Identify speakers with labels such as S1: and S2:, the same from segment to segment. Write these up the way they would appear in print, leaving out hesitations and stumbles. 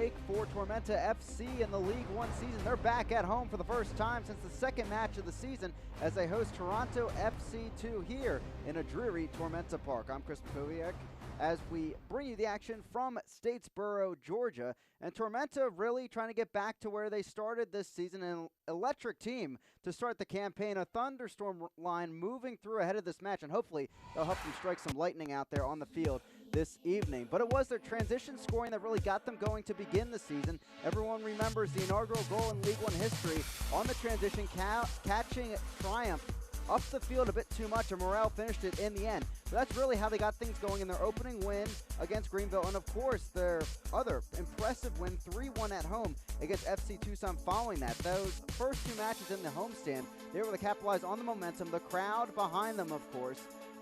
S1: break for Tormenta FC in the League One season. They're back at home for the first time since the second match of the season as they host Toronto FC2 here in a dreary Tormenta Park. I'm Chris Powiak as we bring you the action from Statesboro, Georgia. And Tormenta really trying to get back to where they started this season. An electric team to start the campaign. A thunderstorm line moving through ahead of this match, and hopefully they'll help them strike some lightning out there on the field this evening. But it was their transition scoring that really got them going to begin the season. Everyone remembers the inaugural goal in League One history on the transition, catching Triumph up the field a bit too much, and Morrell finished it in the end. So that's really how they got things going in their opening win against Greenville, and of course their other impressive win 3-1 at home against FC Tucson following that. Those first two matches in the homestand, they were able to capitalize on the momentum, the crowd behind them of course,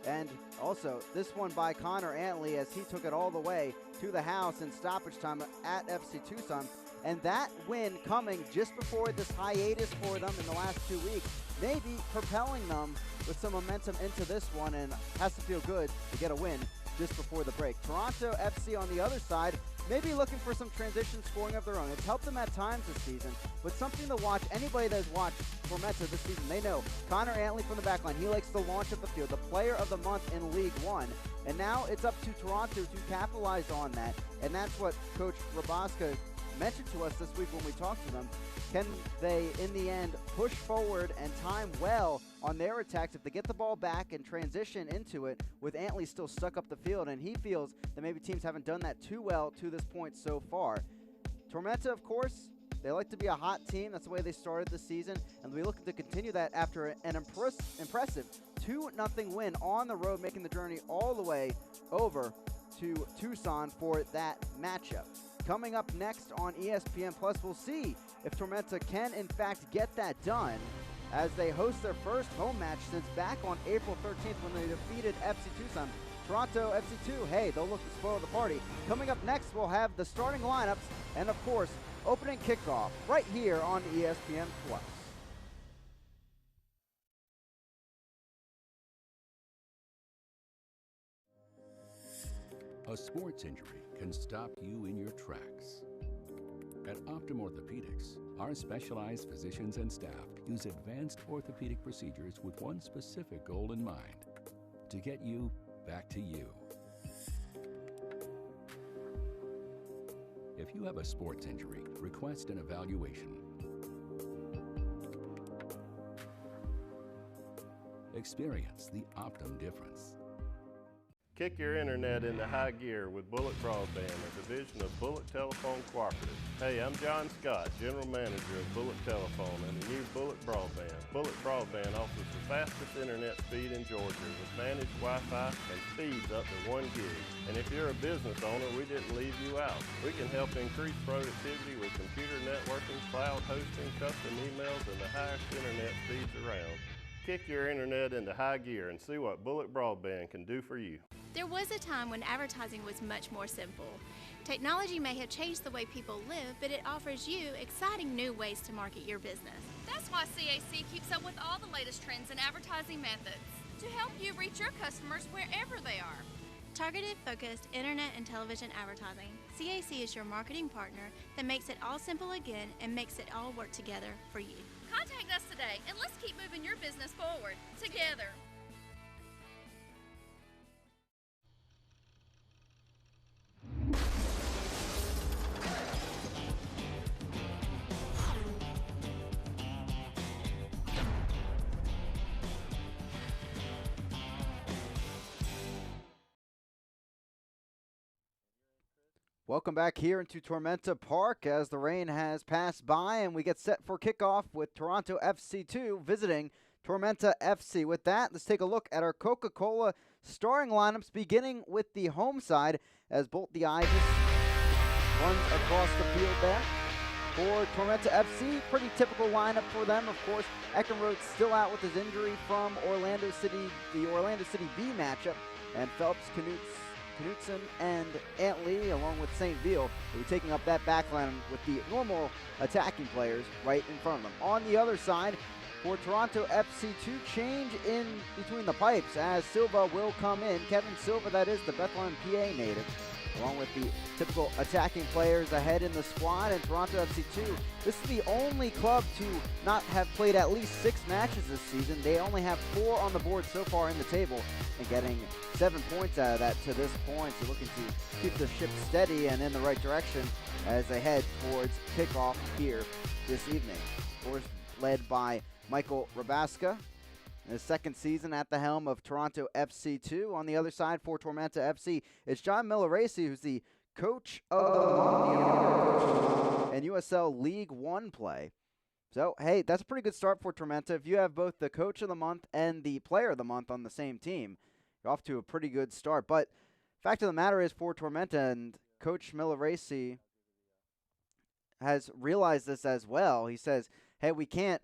S1: and also this one by Connor Antley as he took it all the way to the house in stoppage time at FC Tucson. And that win coming just before this hiatus for them in the last 2 weeks, maybe propelling them with some momentum into this one, and has to feel good to get a win just before the break. Toronto FC on the other side, maybe looking for some transition scoring of their own. It's helped them at times this season, but something to watch. Anybody that's watched Tormenta this season, they know Connor Antley from the back line. He likes the launch of the field, the player of the month in League One. And now it's up to Toronto to capitalize on that, and that's what Coach Rabaska mentioned to us this week when we talked to them. Can they, in the end, push forward and time well on their attacks if they get the ball back and transition into it with Antley still stuck up the field? And he feels that maybe teams haven't done that too well to this point so far. Tormenta, of course, they like to be a hot team. That's the way they started the season, and we look to continue that after an impressive 2-0 win on the road, making the journey all the way over to Tucson for that matchup. Coming up next on ESPN Plus, we'll see if Tormenta can in fact get that done as they host their first home match since back on April 13th when they defeated FC Tucson. Toronto FC2, hey, they'll look to spoil the party. Coming up next, we'll have the starting lineups and, of course, opening kickoff right here on ESPN Plus.
S2: A sports injury can stop you in your tracks. At Optum Orthopedics, our specialized physicians and staff use advanced orthopedic procedures with one specific goal in mind: to get you back to you. If you have a sports injury, request an evaluation. Experience the Optum difference.
S3: Kick your internet into high gear with Bullet Broadband, a division of Bullet Telephone Cooperative. Hey, I'm John Scott, General Manager of Bullet Telephone and the new Bullet Broadband. Bullet Broadband offers the fastest internet speed in Georgia with managed Wi-Fi and speeds up to 1 gig. And if you're a business owner, we didn't leave you out. We can help increase productivity with computer networking, cloud hosting, custom emails, and the highest internet speeds around. Kick your internet into high gear and see what Bullet Broadband can do for you.
S4: There was a time when advertising was much more simple. Technology may have changed the way people live, but it offers you exciting new ways to market your business.
S5: That's why CAC keeps up with all the latest trends in advertising methods to help you reach your customers wherever they are.
S4: Targeted, focused internet and television advertising. CAC is your marketing partner that makes it all simple again and makes it all work together for you.
S5: Contact us today and let's keep moving your business forward together.
S1: Welcome back here into Tormenta Park as the rain has passed by and we get set for kickoff with Toronto FC2 visiting Tormenta FC. With that, let's take a look at our Coca-Cola starting lineups, beginning with the home side as Bolt the Eye just runs across the field there. For Tormenta FC, pretty typical lineup for them. Of course, Eckenroth still out with his injury from the Orlando City B matchup, and Phelps, Knutson, and Antley, along with St. Veal, will be taking up that back line with the normal attacking players right in front of them. On the other side, For Toronto FC2, change in between the pipes as Silva will come in. Kevin Silva, that is the Bethlehem, PA native, along with the typical attacking players ahead in the squad. And Toronto FC2, this is the only club to not have played at least 6 matches this season. They only have 4 on the board so far in the table and getting 7 points out of that to this point. So looking to keep the ship steady and in the right direction as they head towards kickoff here this evening. Of course, led by Michael Rabaska, in his second season at the helm of Toronto FC2. On the other side for Tormenta FC, it's John Milleracey, who's the coach of the month in USL League One play. So, hey, that's a pretty good start for Tormenta. If you have both the coach of the month and the player of the month on the same team, you're off to a pretty good start. But fact of the matter is, for Tormenta, and Coach Milleracey has realized this as well. He says, hey, we can't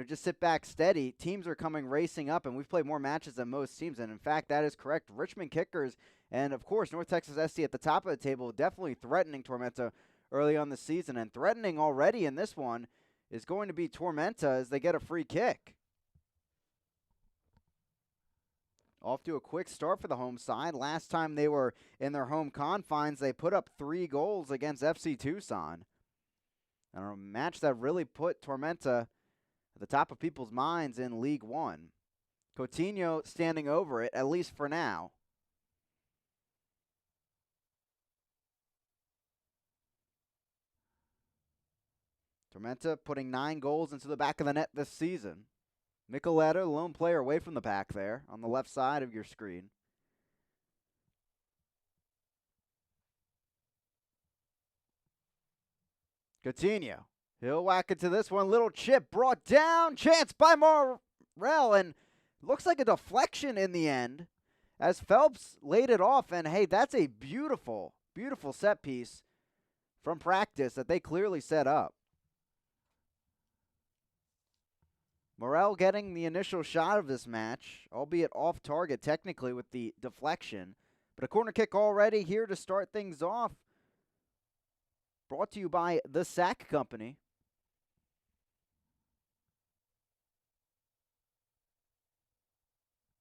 S1: just sit back steady. Teams are coming racing up, and we've played more matches than most teams. And, in fact, that is correct. Richmond Kickers and, of course, North Texas SC at the top of the table, definitely threatening Tormenta early on the season. And threatening already in this one is going to be Tormenta as they get a free kick. Off to a quick start for the home side. Last time they were in their home confines, they put up 3 goals against FC Tucson. And a match that really put Tormenta at the top of people's minds in League One. Coutinho standing over it, at least for now. Tormenta putting 9 goals into the back of the net this season. Micoletta, lone player away from the pack there on the left side of your screen. Coutinho. He'll whack into this one. Little chip brought down. Chance by Morel. And looks like a deflection in the end as Phelps laid it off. And, hey, that's a beautiful, beautiful set piece from practice that they clearly set up. Morel getting the initial shot of this match, albeit off target technically with the deflection. But a corner kick already here to start things off. Brought to you by the Sack Company.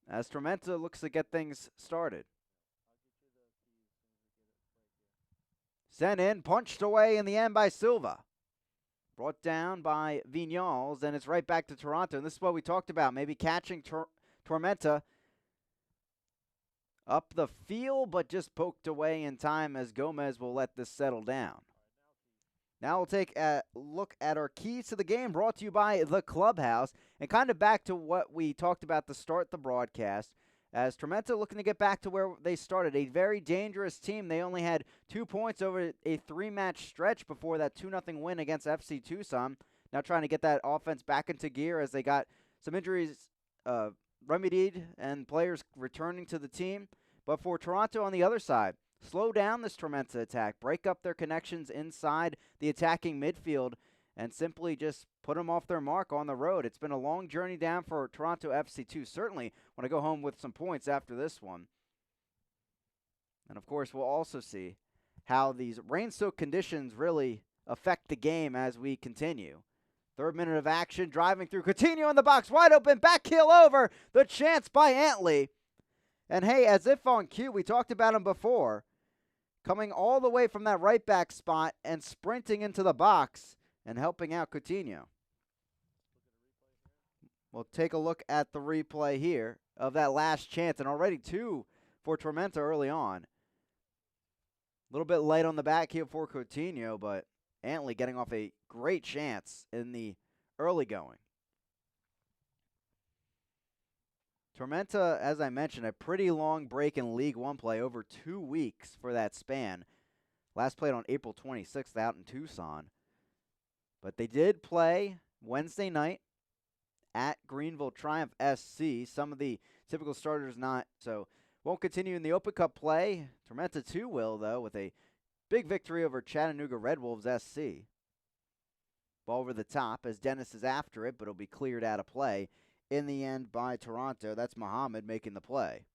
S1: As Tormenta looks to get things started. Sent in, punched away in the end by Silva. Brought down by Vignals, and it's right back to Toronto. And this is what we talked about, maybe catching Tormenta up the field, but just poked away in time as Gomez will let this settle down. Now we'll take a look at our keys to the game, brought to you by the Clubhouse, and kind of back to what we talked about to start the broadcast, as Tormenta looking to get back to where they started. A very dangerous team. They only had 2 points over a 3-match stretch before that 2-0 win against FC Tucson. Now trying to get that offense back into gear as they got some injuries remedied and players returning to the team. But for Toronto on the other side, slow down this Tormenta attack, break up their connections inside the attacking midfield, and simply just put them off their mark on the road. It's been a long journey down for Toronto FC2. Certainly want to go home with some points after this one. And, of course, we'll also see how these rain-soaked conditions really affect the game as we continue. 3rd minute of action, driving through. Coutinho in the box, wide open, back heel over. The chance by Antley. And, hey, as if on cue, we talked about him before, coming all the way from that right back spot and sprinting into the box and helping out Coutinho. We'll take a look at the replay here of that last chance, and already 2 for Tormenta early on. A little bit late on the back heel for Coutinho, but Antley getting off a great chance in the early going. Tormenta, as I mentioned, a pretty long break in League One play, over 2 weeks for that span. Last played on April 26th out in Tucson. But they did play Wednesday night at Greenville Triumph SC. Some of the typical starters not, so won't continue in the Open Cup play. Tormenta 2 will, though, with a big victory over Chattanooga Red Wolves SC. Ball over the top as Dennis is after it, but it'll be cleared out of play in the end by Toronto. That's Muhammad making the play.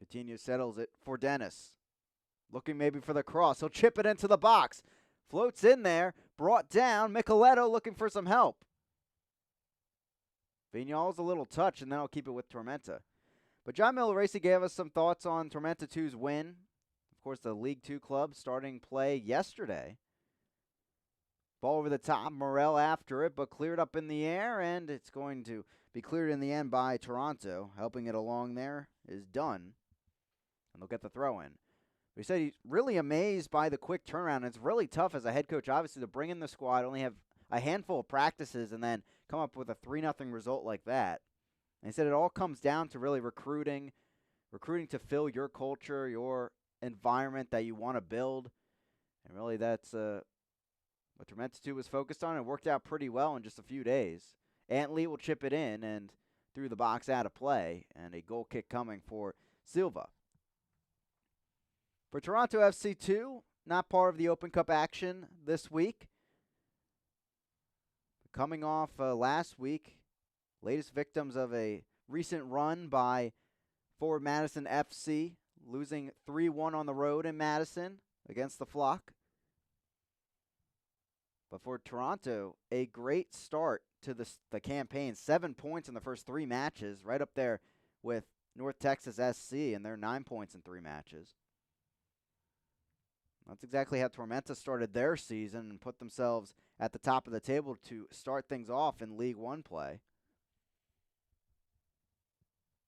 S1: Coutinho settles it for Dennis. Looking maybe for the cross. He'll chip it into the box. Floats in there. Brought down. Micheletto looking for some help. Vignal's a little touch, and then I'll keep it with Tormenta. But John Milaresi gave us some thoughts on Tormenta 2's win. Of course, the League 2 club starting play yesterday. Ball over the top. Morel after it, but cleared up in the air, and it's going to be cleared in the end by Toronto. Helping it along there is Dunn, and they'll get the throw in. He said he's really amazed by the quick turnaround. It's really tough as a head coach, obviously, to bring in the squad, only have a handful of practices, and then come up with a 3-0 result like that. And he said it all comes down to really recruiting to fill your culture, your environment that you want to build. And really that's what Tormenta 2 was focused on. It worked out pretty well in just a few days. Antley will chip it in and through the box out of play, and a goal kick coming for Silva. For Toronto FC 2, not part of the Open Cup action this week. Coming off last week, latest victims of a recent run by forward Madison FC, losing 3-1 on the road in Madison against the Flock. But for Toronto, a great start to the campaign. 7 points in the first 3 matches, right up there with North Texas SC, and they're 9 points in 3 matches. That's exactly how Tormenta started their season and put themselves at the top of the table to start things off in League 1 play.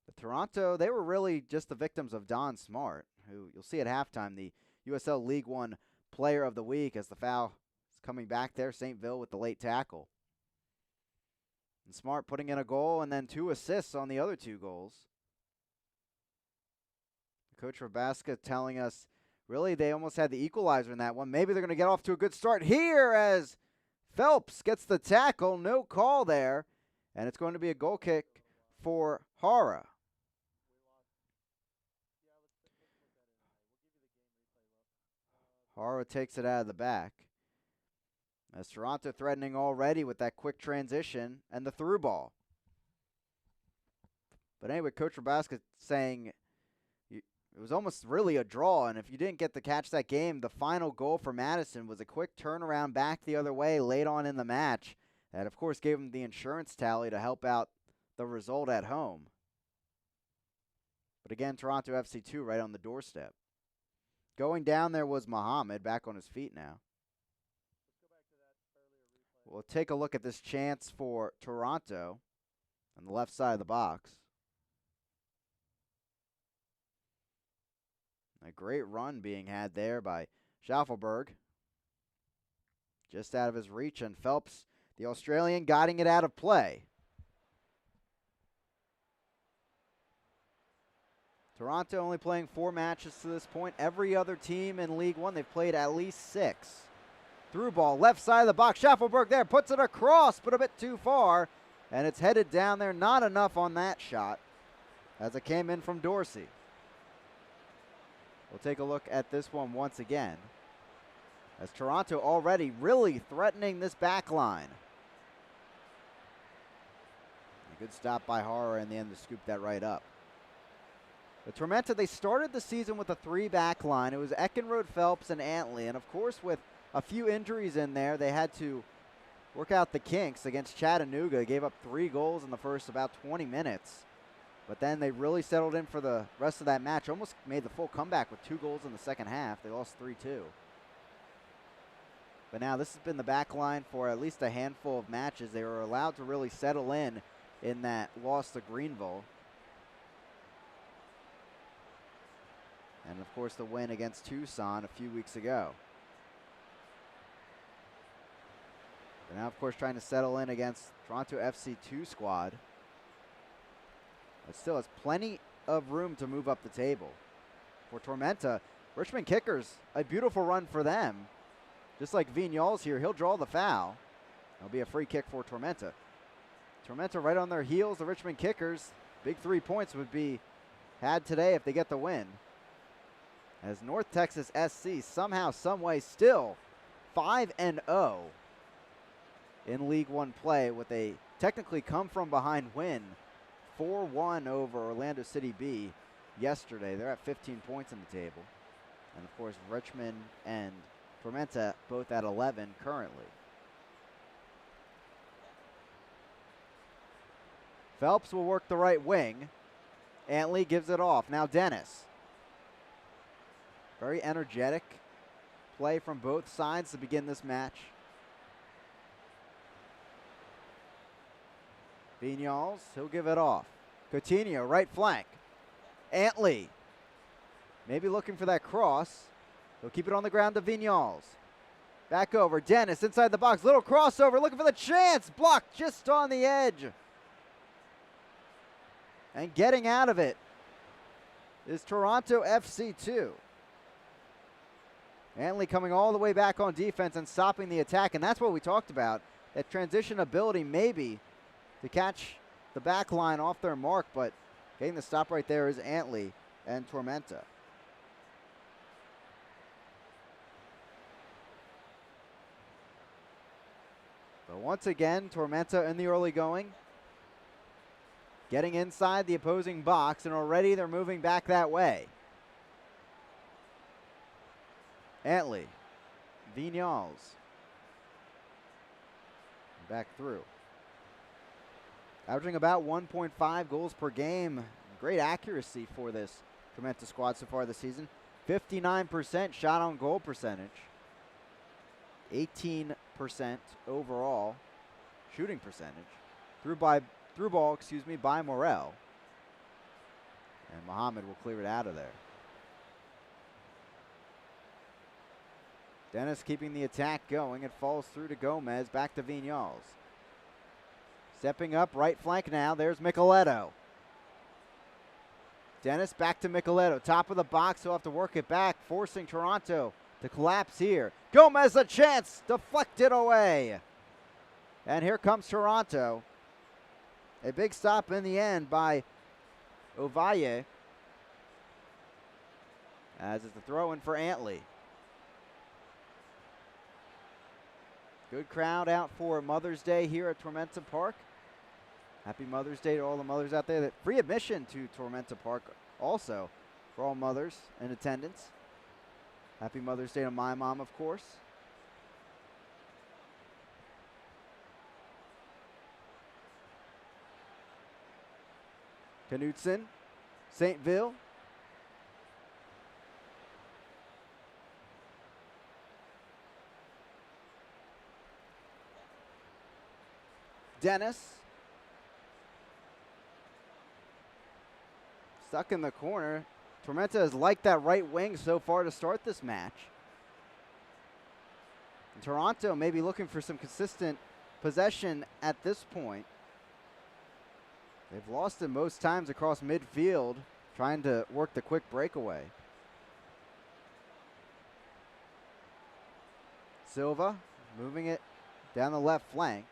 S1: But Toronto, they were really just the victims of Don Smart, who you'll see at halftime, the USL League 1 Player of the Week, as the foul is coming back there. St. Ville with the late tackle. And Smart putting in a goal and then 2 assists on the other 2 goals. Coach Rabaska telling us, really, they almost had the equalizer in that one. Maybe they're going to get off to a good start here as Phelps gets the tackle. No call there. And it's going to be a goal kick for Hara. Hara takes it out of the back. As Toronto threatening already with that quick transition and the through ball. But anyway, Coach Rabaska saying it was almost really a draw, and if you didn't get to catch that game, the final goal for Madison was a quick turnaround back the other way late on in the match. That, of course, gave them the insurance tally to help out the result at home. But again, Toronto FC 2 right on the doorstep. Going down there was Muhammad, back on his feet now. We'll take a look at this chance for Toronto on the left side of the box. A great run being had there by Schaffelberg. Just out of his reach, and Phelps, the Australian, guiding it out of play. Toronto only playing 4 matches to this point. Every other team in League 1, they've played at least 6. Through ball, left side of the box. Schaffelberg there, puts it across, but a bit too far. And it's headed down there. Not enough on that shot as it came in from Dorsey. We'll take a look at this one once again, as Toronto already really threatening this back line. A good stop by Hara in the end to scoop that right up. The Tormenta, they started the season with a 3-back line. It was Eckenrode, Phelps, and Antley. And, of course, with a few injuries in there, they had to work out the kinks against Chattanooga. They gave up 3 goals in the first about 20 minutes. But then they really settled in for the rest of that match. Almost made the full comeback with 2 goals in the second half. They lost 3-2. But now this has been the back line for at least a handful of matches. They were allowed to really settle in that loss to Greenville. And, of course, the win against Tucson a few weeks ago. But now, of course, trying to settle in against Toronto FC 2 squad. But still has plenty of room to move up the table. For Tormenta, Richmond Kickers, a beautiful run for them. Just like Vignal's here, he'll draw the foul. It'll be a free kick for Tormenta. Tormenta right on their heels, the Richmond Kickers. Big 3 points would be had today if they get the win. As North Texas SC somehow, someway still 5-0 in League 1 play with a technically come-from-behind win 4-1 over Orlando City B yesterday. They're at 15 points in the table. And, of course, Richmond and Tormenta both at 11 currently. Phelps will work the right wing. Antley gives it off. Now Dennis. Very energetic play from both sides to begin this match. Vignals, he'll give it off. Coutinho, right flank. Antley, maybe looking for that cross. He'll keep it on the ground to Vignals. Back over, Dennis inside the box. Little crossover, looking for the chance. Blocked just on the edge. And getting out of it is Toronto FC 2. Antley coming all the way back on defense and stopping the attack. And that's what we talked about. That transition ability maybe to catch the back line off their mark. But getting the stop right there is Antley and Tormenta. But once again, Tormenta in the early going. Getting inside the opposing box, and already they're moving back that way. Antley, Vignals, back through. Averaging about 1.5 goals per game. Great accuracy for this Tormenta squad so far this season. 59% shot on goal percentage. 18% overall shooting percentage. Through ball by Morel. And Mohammed will clear it out of there. Dennis keeping the attack going. It falls through to Gomez. Back to Vignals. Stepping up, right flank now. There's Micheletto. Dennis back to Micheletto. Top of the box. He'll have to work it back, forcing Toronto to collapse here. Gomez a chance. Deflected away. And here comes Toronto. A big stop in the end by Ovalle. As it's a throw in for Antley. Good crowd out for Mother's Day here at Tormenta Park. Happy Mother's Day to all the mothers out there. Free admission to Tormenta Park also for all mothers in attendance. Happy Mother's Day to my mom, of course. Knutson, Saintville. Dennis. Stuck in the corner. Tormenta has liked that right wing so far to start this match. And Toronto may be looking for some consistent possession at this point. They've lost it most times across midfield, trying to work the quick breakaway. Silva moving it down the left flank.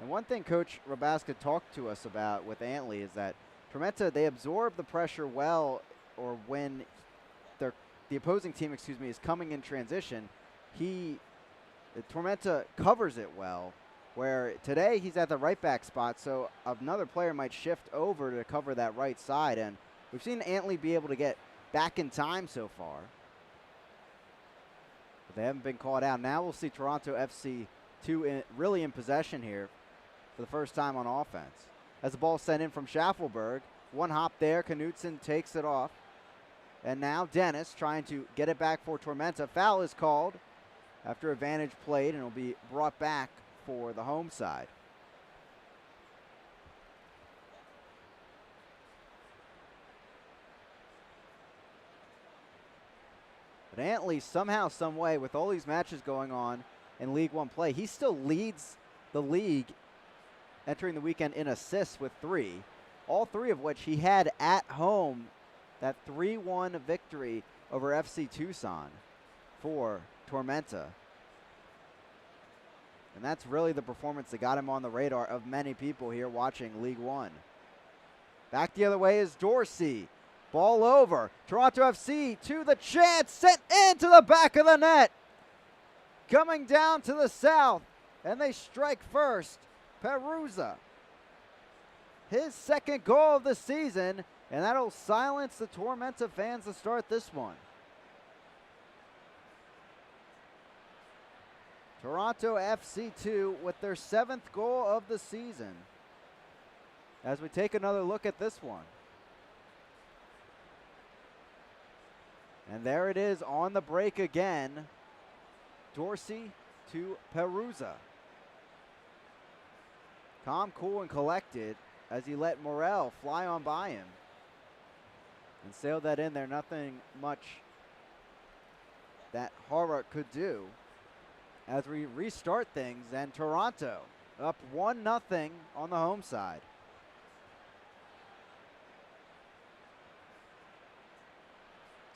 S1: And one thing Coach Rabaska talked to us about with Antley is that Tormenta, they absorb the pressure well, or when the opposing team, is coming in transition, Tormenta covers it well. Where today he's at the right back spot, so another player might shift over to cover that right side. And we've seen Antley be able to get back in time so far. But they haven't been caught out. Now we'll see Toronto FC 2 really in possession here for the first time on offense. As the ball sent in from Schaffelberg. One hop there. Knutson takes it off. And now Dennis trying to get it back for Tormenta. Foul is called after advantage played, and it'll be brought back for the home side. But Antley somehow, some way, with all these matches going on in League One play, he still leads the league entering the weekend in assists with 3. All 3 of which he had at home. That 3-1 victory over FC Tucson for Tormenta. And that's really the performance that got him on the radar of many people here watching League One. Back the other way is Dorsey. Ball over. Toronto FC to the chance. Sent into the back of the net. Coming down to the south. And they strike first. Perusa. his second goal of the season, and that'll silence the Tormenta fans to start this one. Toronto FC 2 with their 7th goal of the season. As we take another look at this one. And there it is on the break again. Dorsey to Perusa. Calm, cool, and collected as he let Morel fly on by him. And sailed that in there. Nothing much that Hara could do. As we restart things, and Toronto up 1-0 on the home side.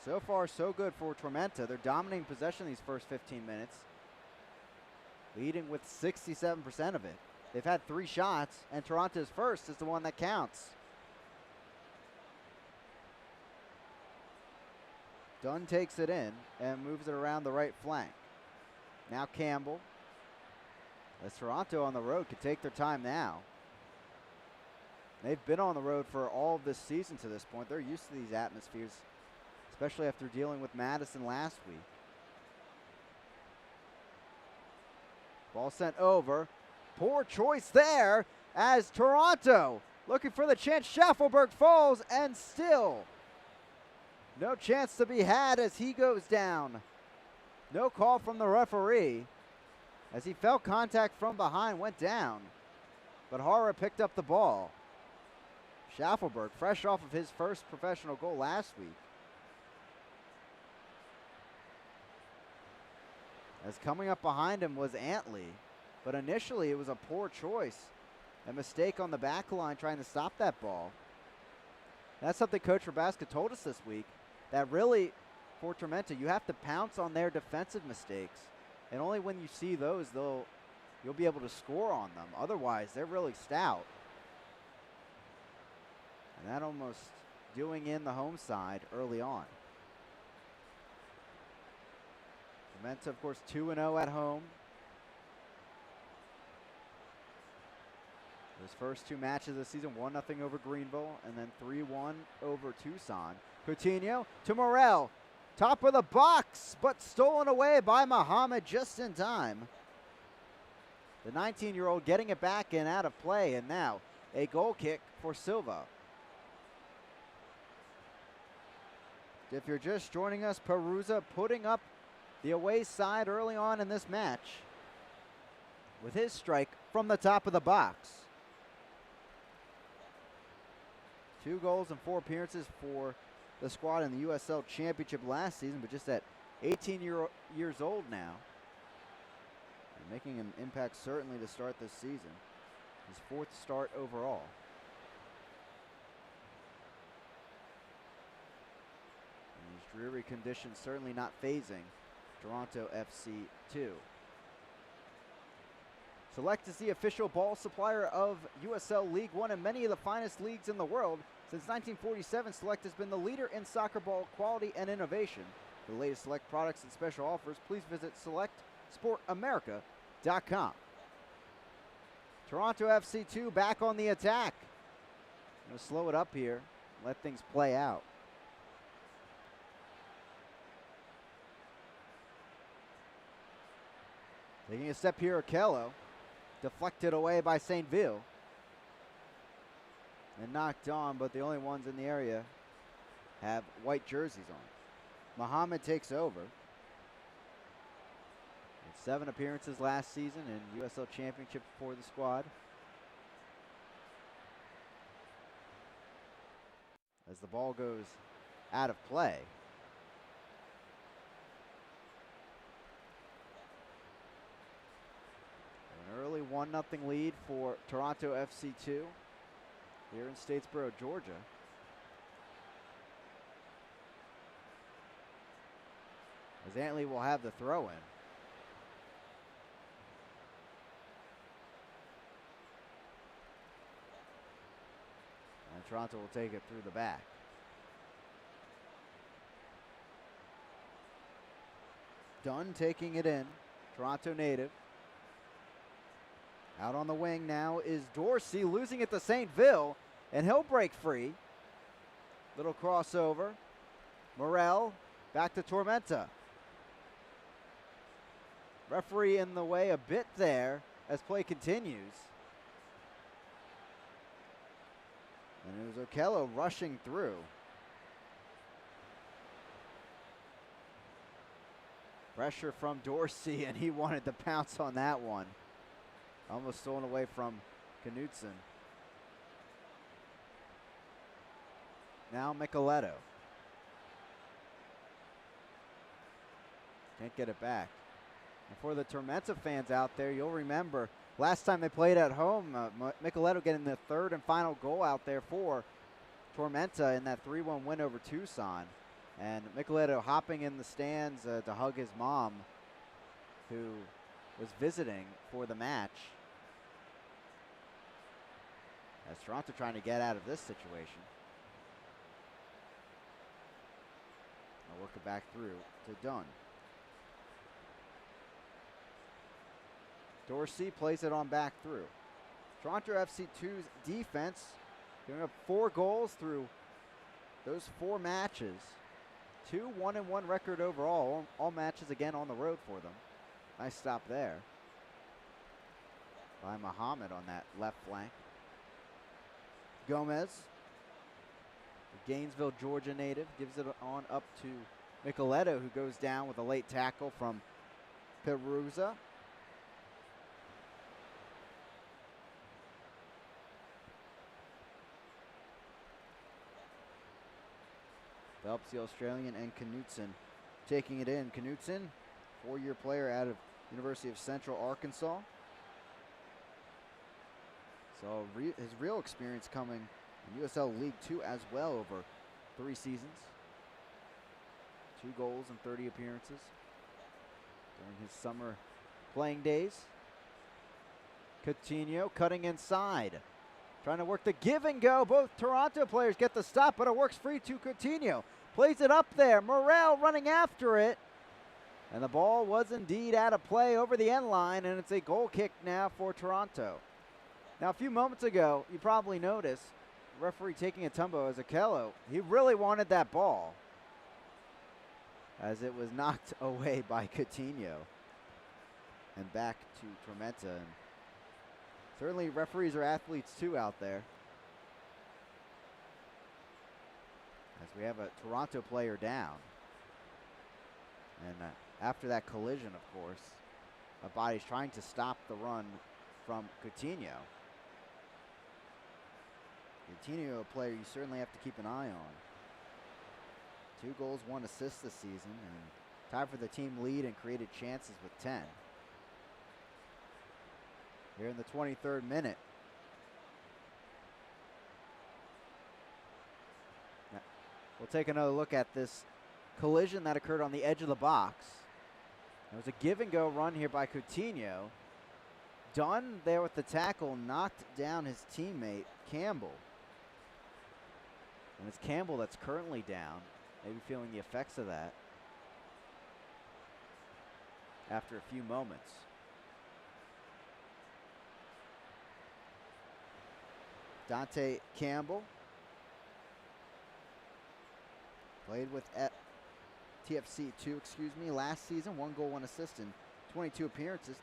S1: So far, so good for Tormenta. They're dominating possession these first 15 minutes, leading with 67% of it. They've had 3 shots, and Toronto's first is the one that counts. Dunn takes it in and moves it around the right flank. Now Campbell. As Toronto on the road could take their time now. They've been on the road for all of this season to this point. They're used to these atmospheres, especially after dealing with Madison last week. Ball sent over. Poor choice there as Toronto looking for the chance. Schaffelberg falls and still no chance to be had as he goes down. No call from the referee as he felt contact from behind, went down. But Hara picked up the ball. Schaffelberg, fresh off of his first professional goal last week. As coming up behind him was Antley. But initially it was a poor choice. A mistake on the back line trying to stop that ball. That's something Coach Rabaska told us this week. That really, for Tormenta, you have to pounce on their defensive mistakes. And only when you see those, you'll be able to score on them. Otherwise, they're really stout. And that almost doing in the home side early on. Tormenta, of course, 2-0 at home. Those first 2 matches of the season, 1-0 over Greenville, and then 3-1 over Tucson. Coutinho to Morel. Top of the box, but stolen away by Muhammad just in time. The 19-year-old getting it back and out of play, and now a goal kick for Silva. If you're just joining us, Perusa putting up the away side early on in this match with his strike from the top of the box. 2 goals and 4 appearances for the squad in the USL Championship last season, but just at 18 years old now. And making an impact certainly to start this season. His 4th start overall. And these dreary conditions certainly not phasing Toronto FC 2. Select is the official ball supplier of USL League One and many of the finest leagues in the world. Since 1947, Select has been the leader in soccer ball quality and innovation. For the latest Select products and special offers, please visit selectsportamerica.com. Toronto FC 2 back on the attack. I'm going to slow it up here, let things play out. Taking a step here, Okello. Deflected away by St. Ville. And knocked on, but the only ones in the area have white jerseys on. Muhammad takes over. With 7 appearances last season in USL Championship for the squad. As the ball goes out of play. Early 1-0 lead for Toronto FC 2 here in Statesboro, Georgia. As Antley will have the throw in. And Toronto will take it through the back. Dunn taking it in. Toronto native. Out on the wing now is Dorsey, losing it to St. Ville, and he'll break free. Little crossover. Morel back to Tormenta. Referee in the way a bit there as play continues. And it was Okello rushing through. Pressure from Dorsey, and he wanted to pounce on that one. Almost stolen away from Knutson. Now Micheletto. Can't get it back. And for the Tormenta fans out there, you'll remember last time they played at home, Micheletto getting the third and final goal out there for Tormenta in that 3-1 win over Tucson. And Micheletto hopping in the stands to hug his mom, who was visiting for the match. As Toronto trying to get out of this situation. I'll work it back through to Dunn. Dorsey plays it on back through. Toronto FC2's defense giving up 4 goals through those 4 matches. 2-1-1 record overall. All matches again on the road for them. Nice stop there by Muhammad on that left flank. Gomez, the Gainesville, Georgia native, gives it on up to Micheletto, who goes down with a late tackle from Perusa. Helps the Australian, and Knutson taking it in. Knutson, 4-year player out of University of Central Arkansas. So his real experience coming in USL League 2 as well over 3 seasons. 2 goals and 30 appearances during his summer playing days. Coutinho cutting inside. Trying to work the give and go. Both Toronto players get the stop, but it works free to Coutinho. Plays it up there. Morel running after it. And the ball was indeed out of play over the end line, and it's a goal kick now for Toronto. Now, a few moments ago, you probably noticed, referee taking a tumble as Okello. He really wanted that ball, as it was knocked away by Coutinho. And back to Tormenta. And certainly referees are athletes too out there. As we have a Toronto player down. And after that collision, of course, a body's trying to stop the run from Coutinho. Coutinho, a player you certainly have to keep an eye on. 2 goals, 1 assist this season, and tied for the team lead and created chances with 10. Here in the 23rd minute. Now, we'll take another look at this collision that occurred on the edge of the box. There was a give and go run here by Coutinho. Dunn there with the tackle, knocked down his teammate Campbell. And it's Campbell that's currently down, maybe feeling the effects of that after a few moments. Dante Campbell played with TFC 2, last season. 1 goal, 1 assist in 22 appearances.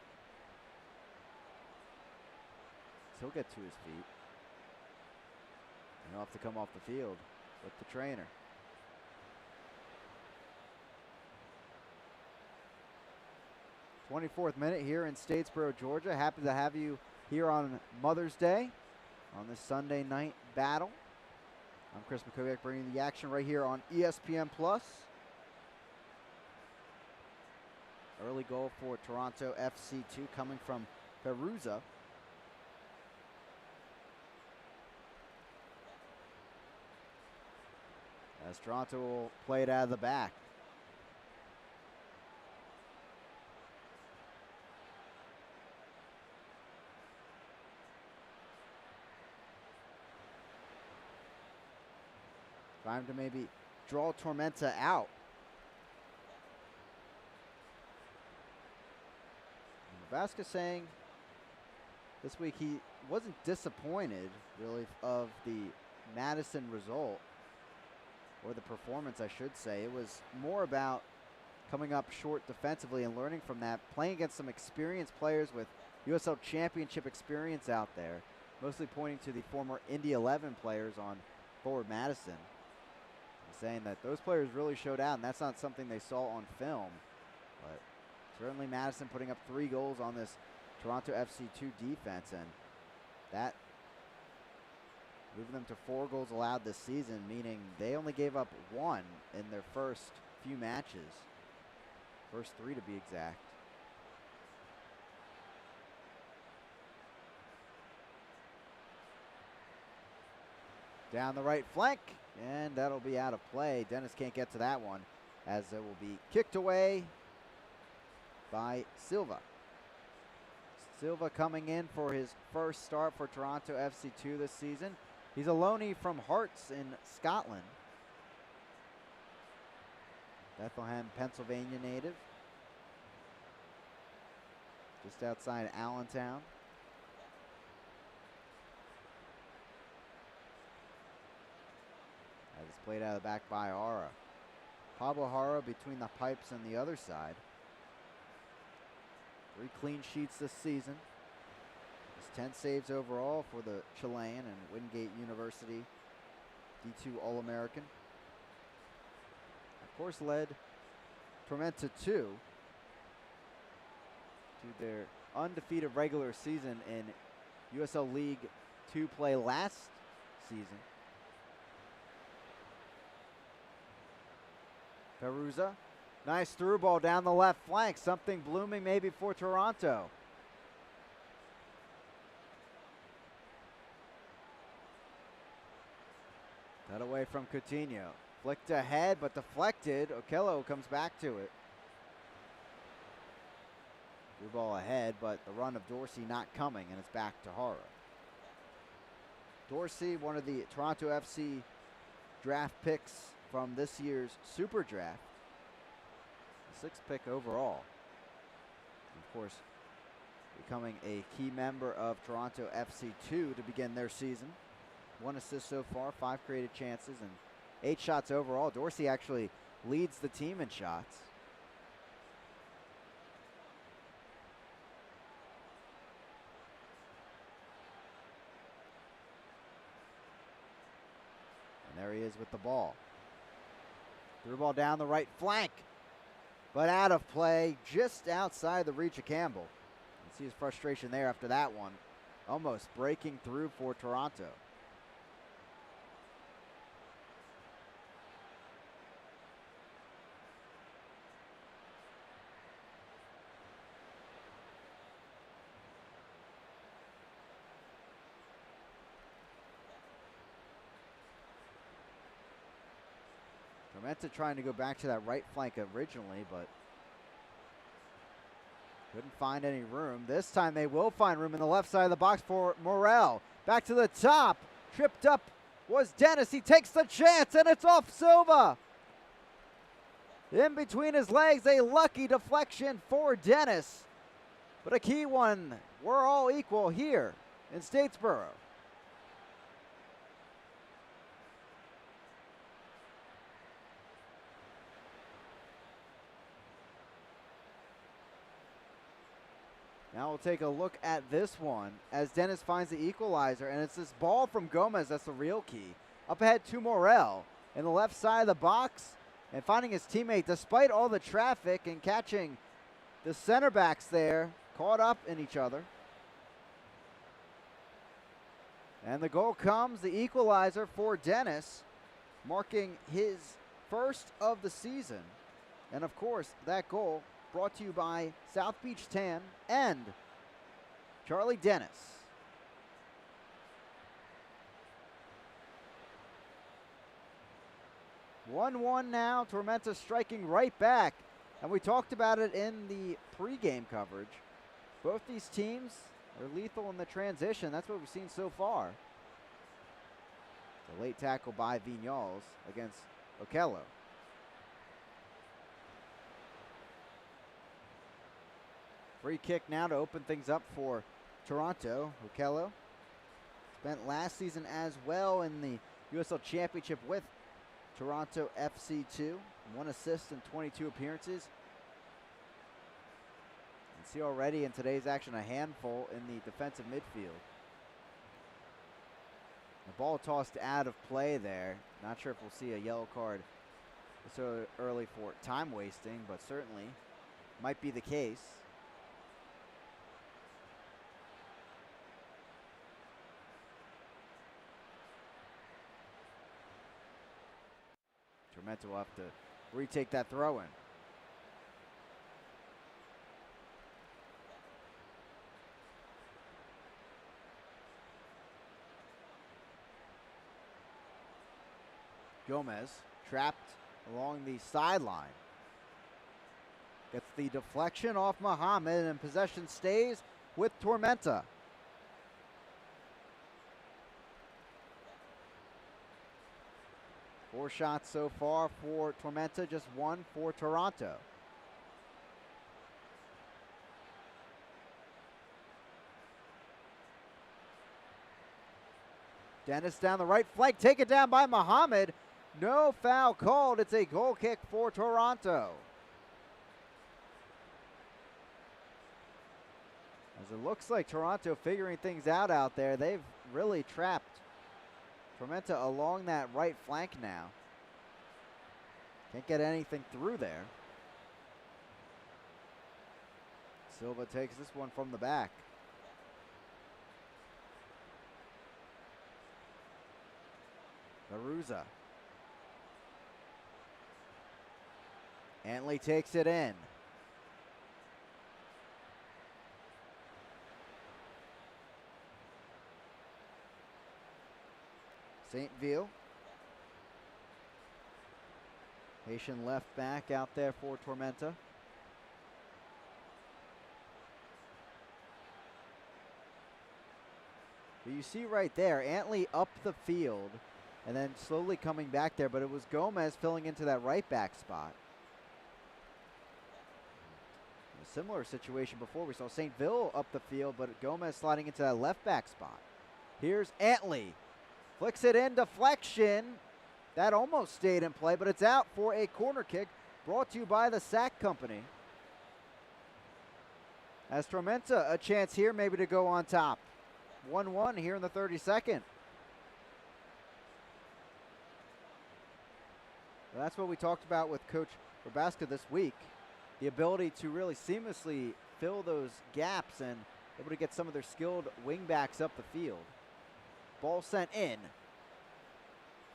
S1: So he'll get to his feet. And he'll have to come off the field with the trainer. '24th minute here in Statesboro, Georgia. Happy to have you here on Mother's Day on this Sunday night battle. I'm Chris McCoviak, bringing the action right here on ESPN+. Early goal for Toronto FC2 coming from Perusa. As Toronto will play it out of the back. Trying to maybe draw Tormenta out. Vasquez saying this week he wasn't disappointed, really, of the Madison result, or the performance, I should say. It was more about coming up short defensively and learning from that, playing against some experienced players with USL Championship experience out there, mostly pointing to the former Indy 11 players on forward Madison, and saying that those players really showed out, and that's not something they saw on film. But certainly Madison putting up 3 goals on this Toronto FC2 defense, and that moving them to 4 goals allowed this season, meaning they only gave up 1 in their first few matches. First 3 to be exact. Down the right flank, and that'll be out of play. Dennis can't get to that one, as it will be kicked away by Silva. Silva coming in for his first start for Toronto FC2 this season. He's a loanee from Hearts in Scotland. Bethlehem, Pennsylvania native. Just outside Allentown. That is played out of the back by Hara. Pablo Hara between the pipes and the other side. 3 clean sheets this season. There's 10 saves overall for the Chilean and Wingate University D2 All-American. Of course, led Tormenta 2 to their undefeated regular season in USL League 2 play last season. Perusa, nice through ball down the left flank. Something blooming maybe for Toronto. Cut away from Coutinho. Flicked ahead, but deflected. Okello comes back to it. Through ball ahead, but the run of Dorsey not coming, and it's back to Hara. Dorsey, one of the Toronto FC draft picks from this year's Super Draft. The 6th pick overall. And of course, becoming a key member of Toronto FC2 to begin their season. 1 assist so far, 5 created chances, and 8 shots overall. Dorsey actually leads the team in shots. And there he is with the ball. Through ball down the right flank, but out of play, just outside the reach of Campbell. You can see his frustration there after that one. Almost breaking through for Toronto. Tormenta trying to go back to that right flank originally, but couldn't find any room. This time they will find room in the left side of the box for Morel. Back to the top. Tripped up was Dennis. He takes the chance, and it's off Silva. In between his legs, a lucky deflection for Dennis. But a key one. We're all equal here in Statesboro. Now we'll take a look at this one as Dennis finds the equalizer, and it's this ball from Gomez that's the real key. Up ahead to Morel in the left side of the box and finding his teammate despite all the traffic and catching the center backs there caught up in each other. And the goal comes, the equalizer for Dennis, marking his first of the season. And of course, that goal brought to you by South Beach Tan and Charlie Dennis. (1-1) now. Tormenta striking right back. And we talked about it in the pregame coverage. Both these teams are lethal in the transition. That's what we've seen so far. The late tackle by Vignals against Okello. Free kick now to open things up for Toronto. Okello spent last season as well in the USL Championship with Toronto FC2. 1 assist in 22 appearances. And see already in today's action a handful in the defensive midfield. The ball tossed out of play there. Not sure if we'll see a yellow card so early for time wasting, but certainly might be the case. Tormenta will have to retake that throw in. Gomez trapped along the sideline. Gets the deflection off Muhammad, and possession stays with Tormenta. Four shots so far for Tormenta, just 1 for Toronto. Dennis down the right flank, taken down by Muhammad. No foul called. It's a goal kick for Toronto. As it looks like Toronto figuring things out there. They've really trapped Tormenta along that right flank now. Can't get anything through there. Silva takes this one from the back. Baruza. Antley takes it in. St. Ville. Haitian left back out there for Tormenta. But you see right there, Antley up the field and then slowly coming back there, but it was Gomez filling into that right back spot. A similar situation before. We saw St. Ville up the field, but Gomez sliding into that left back spot. Here's Antley. Flicks it in, deflection. That almost stayed in play, but it's out for a corner kick brought to you by the Sack Company. As Tormenta a chance here maybe to go on top. 1-1 here in the 32nd. Well, that's what we talked about with Coach Rabaska this week. The ability to really seamlessly fill those gaps and able to get some of their skilled wingbacks up the field. Ball sent in.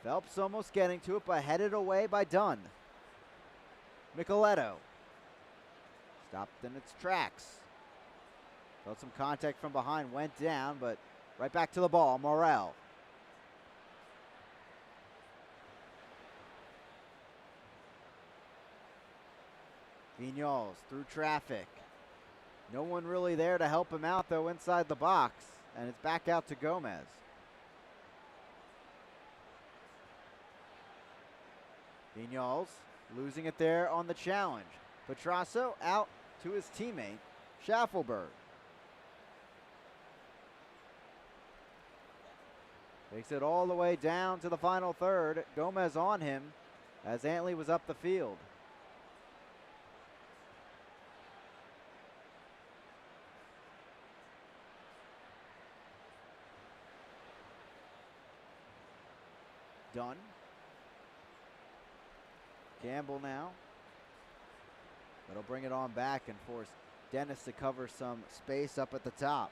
S1: Phelps almost getting to it, but headed away by Dunn. Micheletto. Stopped in its tracks. Felt some contact from behind, went down, but right back to the ball. Morel. Vignoles through traffic. No one really there to help him out, though, inside the box. And it's back out to Gomez. Vignoles losing it there on the challenge. Petrasso out to his teammate, Schaffelberg. Takes it all the way down to the final third. Gomez on him as Antley was up the field. Dunn. Campbell now. That'll bring it on back and force Dennis to cover some space up at the top.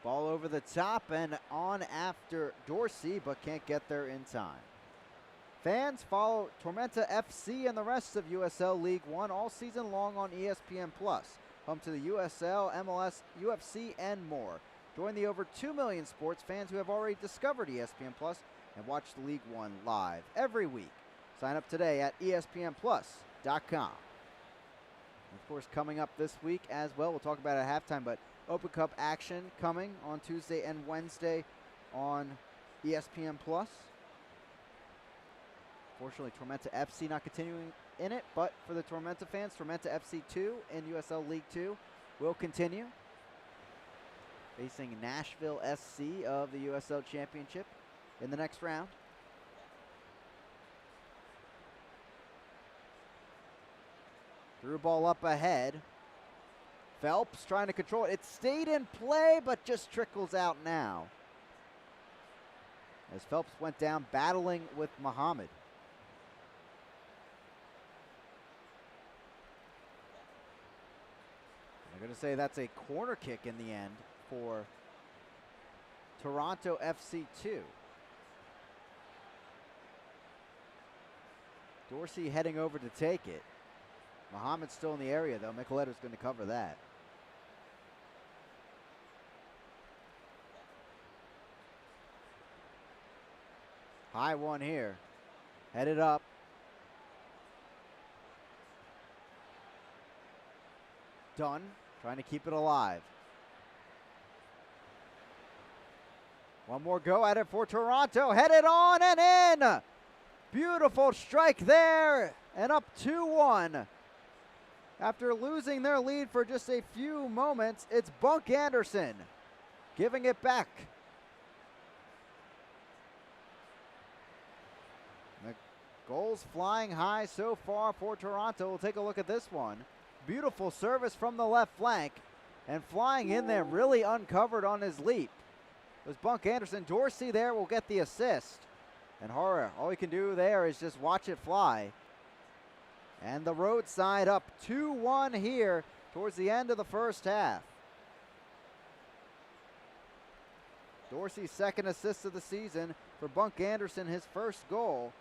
S1: Ball over the top and on after Dorsey, but can't get there in time. Fans follow Tormenta FC and the rest of USL League One all season long on ESPN+, home to the USL, MLS, UFC, and more. Join the over 2 million sports fans who have already discovered ESPN Plus and watch the League One live every week. Sign up today at ESPNplus.com. Of course, coming up this week as well, we'll talk about it at halftime, but Open Cup action coming on Tuesday and Wednesday on ESPN Plus. Fortunately, Tormenta FC not continuing in it, but for the Tormenta fans, Tormenta FC2 in USL League 2 will continue, facing Nashville SC of the USL Championship in the next round. Through ball up ahead. Phelps trying to control it. It stayed in play, but just trickles out now, as Phelps went down battling with Muhammad. I'm going to say that's a corner kick in the end for Toronto FC2. Dorsey heading over to take it. Muhammad's still in the area, though. Micheletto's going to cover that. High one here. Headed up. Dunn trying to keep it alive. One more go at it for Toronto. Headed on and in. Beautiful strike there. And up 2-1. After losing their lead for just a few moments, it's Bunk Anderson giving it back. The goals flying high so far for Toronto. We'll take a look at this one. Beautiful service from the left flank, and flying in there, really uncovered on his leap, was Bunk Anderson. Dorsey there will get the assist. And Horror, all he can do there is just watch it fly. And the roadside up 2-1 here towards the end of the first half. Dorsey's second assist of the season for Bunk Anderson, his first goal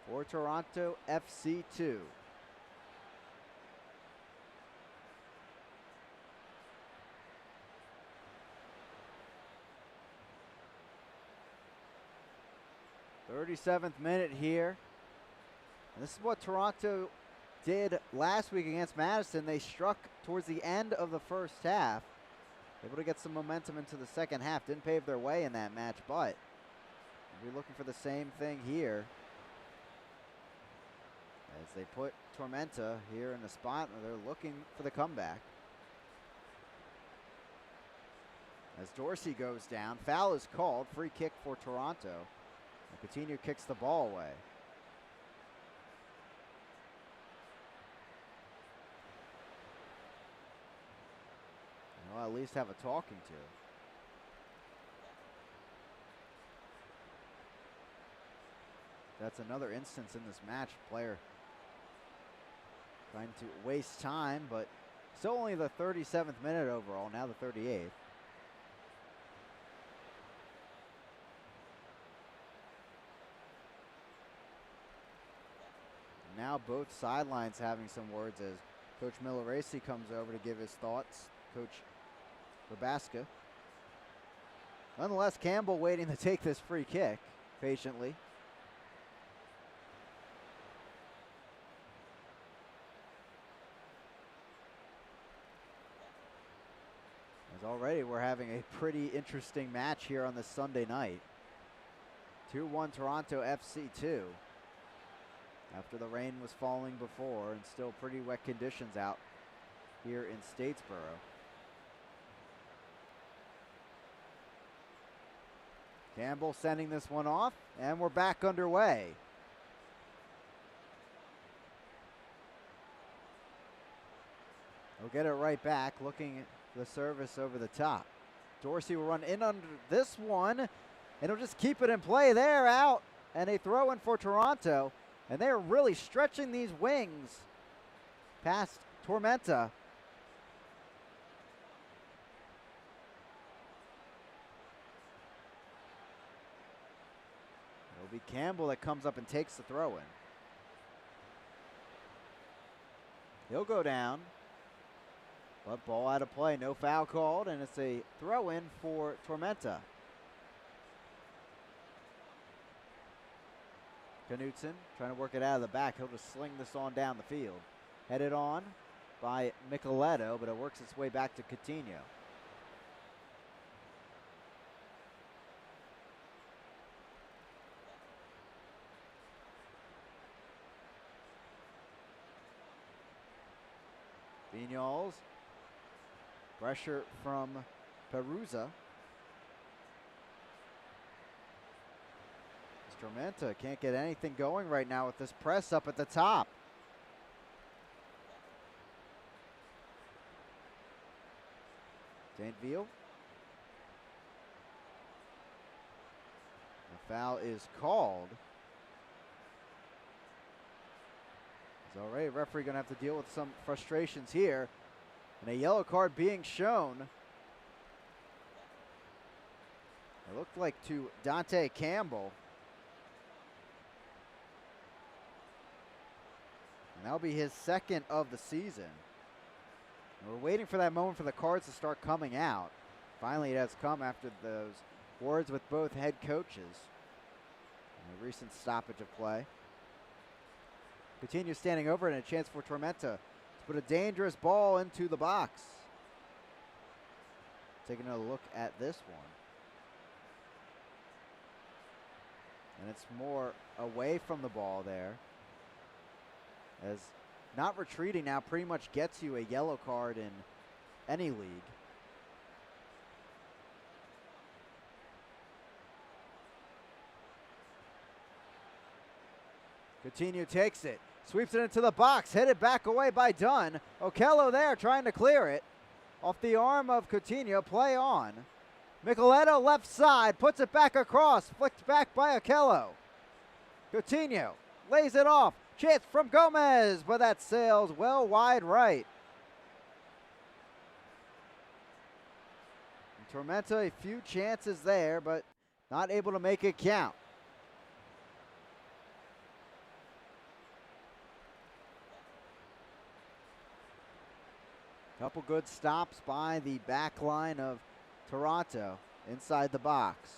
S1: for Toronto FC2. "37th minute here. And this is what Toronto did last week against Madison. They struck towards the end of the first half, able to get some momentum into the second half. Didn't pave their way in that match, but we'll be looking for the same thing here, as they put Tormenta here in a spot where they're looking for the comeback. As Dorsey goes down, foul is called, free kick for Toronto. And Coutinho kicks the ball away. Well, at least have a talking to. That's another instance in this match. Player trying to waste time, but still only the 37th minute overall, now the 38th. Now both sidelines having some words as Coach Milaresi comes over to give his thoughts. Coach Rabaska. Nonetheless, Campbell waiting to take this free kick patiently. As already we're having a pretty interesting match here on this Sunday night. 2-1 Toronto FC2. After the rain was falling before and still pretty wet conditions out here in Statesboro. Campbell sending this one off, and we're back underway. We'll get it right back, looking at the service over the top. Dorsey will run in under this one, and he'll just keep it in play there, out, and a throw in for Toronto. And they're really stretching these wings past Tormenta. It'll be Campbell that comes up and takes the throw in. He'll go down, but ball out of play, no foul called, and it's a throw in for Tormenta. Knutson trying to work it out of the back. He'll just sling this on down the field. Headed on by Micheletto, but it works its way back to Coutinho. Vignoles. Pressure from Perusa. Tormenta can't get anything going right now with this press up at the top. Saint-Ville. The foul is called. He's already a referee going to have to deal with some frustrations here. And a yellow card being shown. It looked like to Dante Campbell. And that'll be his second of the season. And we're waiting for that moment for the cards to start coming out. Finally, it has come after those words with both head coaches. And a recent stoppage of play. Coutinho standing over and a chance for Tormenta to put a dangerous ball into the box. Taking another look at this one. And it's more away from the ball there. As not retreating now pretty much gets you a yellow card in any league. Coutinho takes it, sweeps it into the box, headed back away by Dunn. Okello there trying to clear it. Off the arm of Coutinho, play on. Micheletto left side, puts it back across, flicked back by Okello. Coutinho lays it off. Chance from Gomez, but that sails well wide right. And Tormenta, a few chances there, but not able to make it count. Couple good stops by the back line of Toronto inside the box.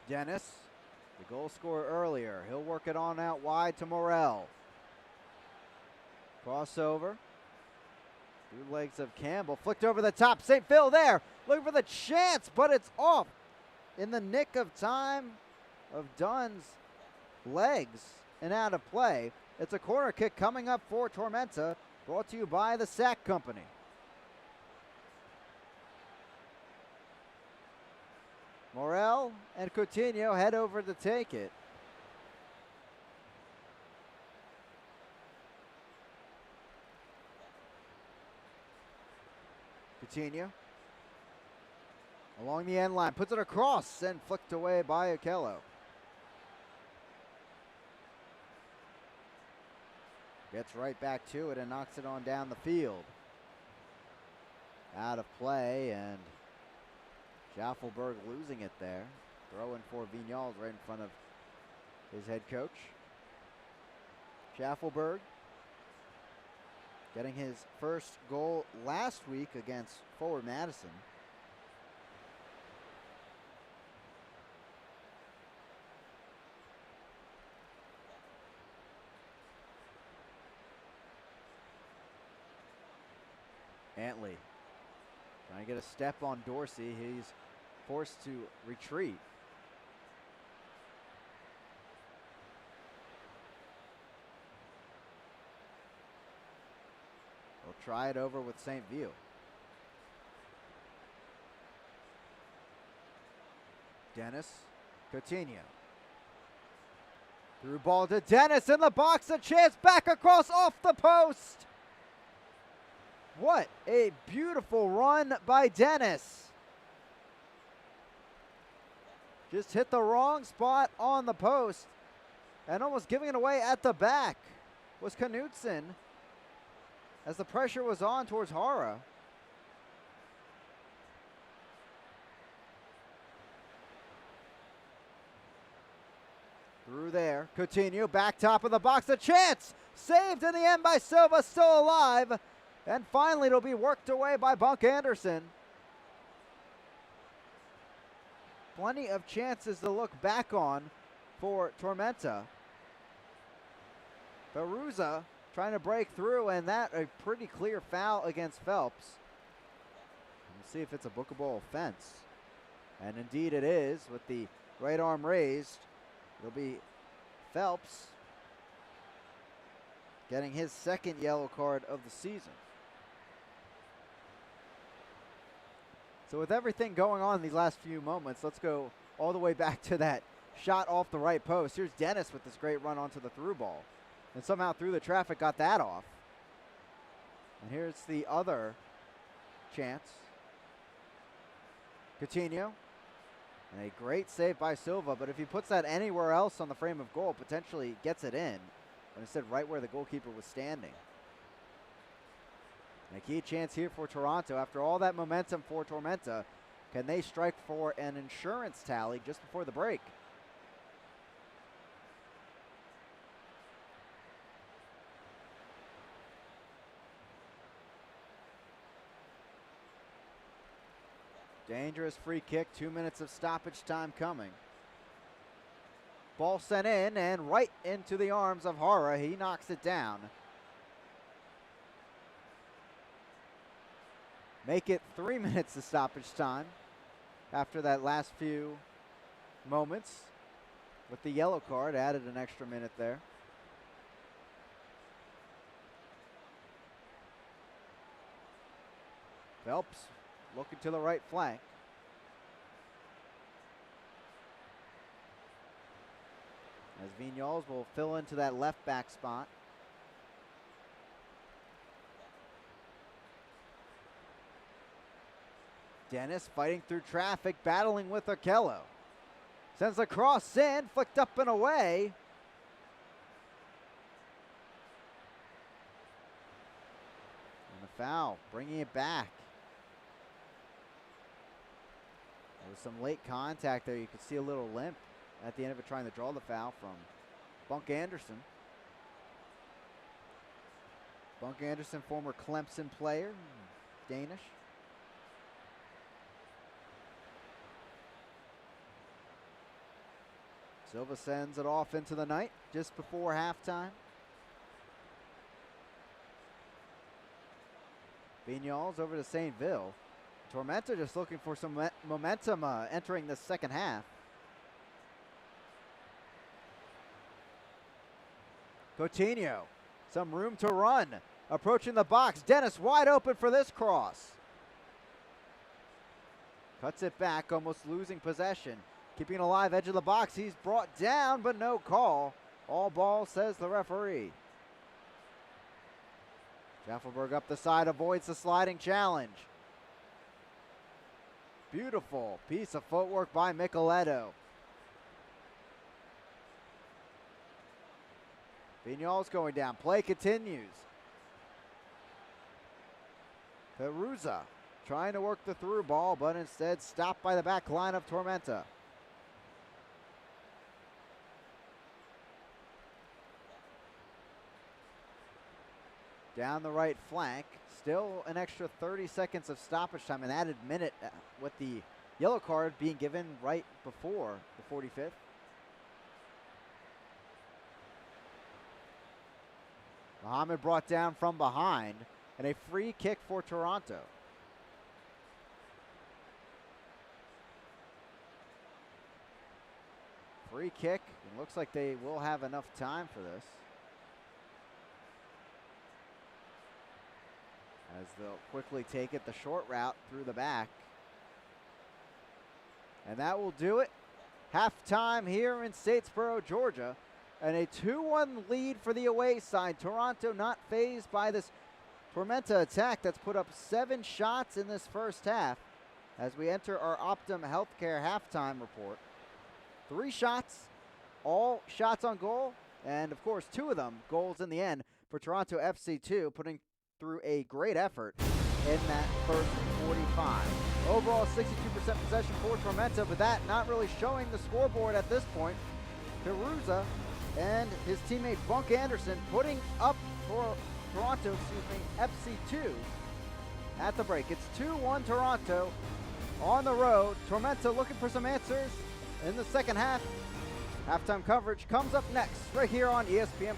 S1: Dennis, the goal scorer earlier. He'll work it on out wide to Morel. Crossover. Through legs of Campbell. Flicked over the top. St. Phil there. Looking for the chance, but it's off in the nick of time of Dunn's legs and out of play. It's a corner kick coming up for Tormenta. Brought to you by the Sack Company. Morel and Coutinho head over to take it. Coutinho along the end line, puts it across and flicked away by Okello. Gets right back to it and knocks it on down the field. Out of play, and Schaffelberg losing it there. Throw in for Vignoles right in front of his head coach. Schaffelberg getting his first goal last week against Forward Madison. Antley trying to get a step on Dorsey. He's forced to retreat. We'll try it over with St. Ville. Dennis, Coutinho. Through ball to Dennis in the box, a chance back across off the post. What a beautiful run by Dennis. Just hit the wrong spot on the post and almost giving it away at the back was Knutson as the pressure was on towards Hara. Through there, Coutinho back top of the box, a chance! Saved in the end by Silva, still alive. And finally it'll be worked away by Bunk Anderson. Plenty of chances to look back on for Tormenta. Perusa trying to break through, and that a pretty clear foul against Phelps. We'll see if it's a bookable offense. And indeed it is, with the right arm raised. It'll be Phelps getting his second yellow card of the season. So with everything going on in these last few moments, let's go all the way back to that shot off the right post. Here's Dennis with this great run onto the through ball. And somehow through the traffic got that off. And here's the other chance. Coutinho. And a great save by Silva, but if he puts that anywhere else on the frame of goal, potentially gets it in. But instead right where the goalkeeper was standing. And a key chance here for Toronto. After all that momentum for Tormenta, can they strike for an insurance tally just before the break? Dangerous free kick, 2 minutes of stoppage time coming. Ball sent in and right into the arms of Hara. He knocks it down. Make it 3 minutes of stoppage time after that last few moments. With the yellow card, added an extra minute there. Phelps looking to the right flank. As Vignoles will fill into that left back spot. Dennis fighting through traffic, battling with Okello. Sends the cross in, flicked up and away. And the foul, bringing it back. There was some late contact there. You could see a little limp at the end of it, trying to draw the foul from Bunk Anderson. Bunk Anderson, former Clemson player, Danish. Silva sends it off into the night just before halftime. Vignoles over to St. Ville. Tormenta just looking for some momentum entering the second half. Coutinho, some room to run. Approaching the box. Dennis wide open for this cross. Cuts it back, almost losing possession. Keeping it alive, edge of the box. He's brought down, but no call. All ball, says the referee. Schaffelberg up the side, avoids the sliding challenge. Beautiful piece of footwork by Micheletto. Vignoles going down. Play continues. Perusa trying to work the through ball, but instead stopped by the back line of Tormenta. Down the right flank. Still an extra 30 seconds of stoppage time, an added minute with the yellow card being given right before the 45th. Mohamed brought down from behind, and a free kick for Toronto. Free kick. It looks like they will have enough time for this, as they'll quickly take it the short route through the back. And that will do it. Halftime here in Statesboro, Georgia. And a 2-1 lead for the away side. Toronto not fazed by this Tormenta attack that's put up 7 shots in this first half. As we enter our Optum Healthcare halftime report. 3 shots, all shots on goal. And of course, 2 of them goals in the end for Toronto FC2, putting through a great effort in that first 45. Overall, 62% possession for Tormenta, but that not really showing the scoreboard at this point. Perusa and his teammate Bunk Anderson putting up for Toronto, FC2 at the break. It's 2-1 Toronto on the road. Tormenta looking for some answers in the second half. Halftime coverage comes up next right here on ESPN+.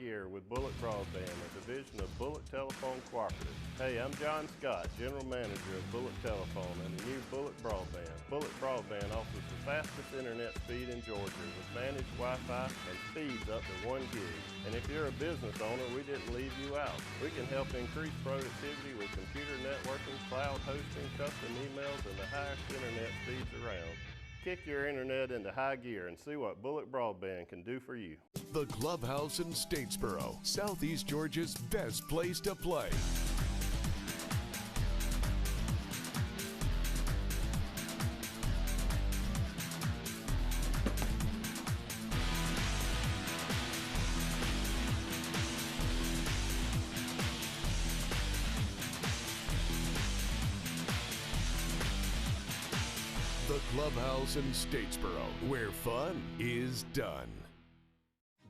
S3: gear with Bullet Broadband, a division of Bullet Telephone Cooperative. Hey, I'm John Scott, General Manager of Bullet Telephone and the new Bullet Broadband. Bullet Broadband offers the fastest internet speed in Georgia with managed Wi-Fi and speeds up to 1 gig. And if you're a business owner, we didn't leave you out. We can help increase productivity with computer networking, cloud hosting, custom emails, and the highest internet speeds around. Kick your internet into high gear and see what Bullet Broadband can do for you.
S6: The Clubhouse in Statesboro, Southeast Georgia's best place to play. The Clubhouse in Statesboro, where fun is done.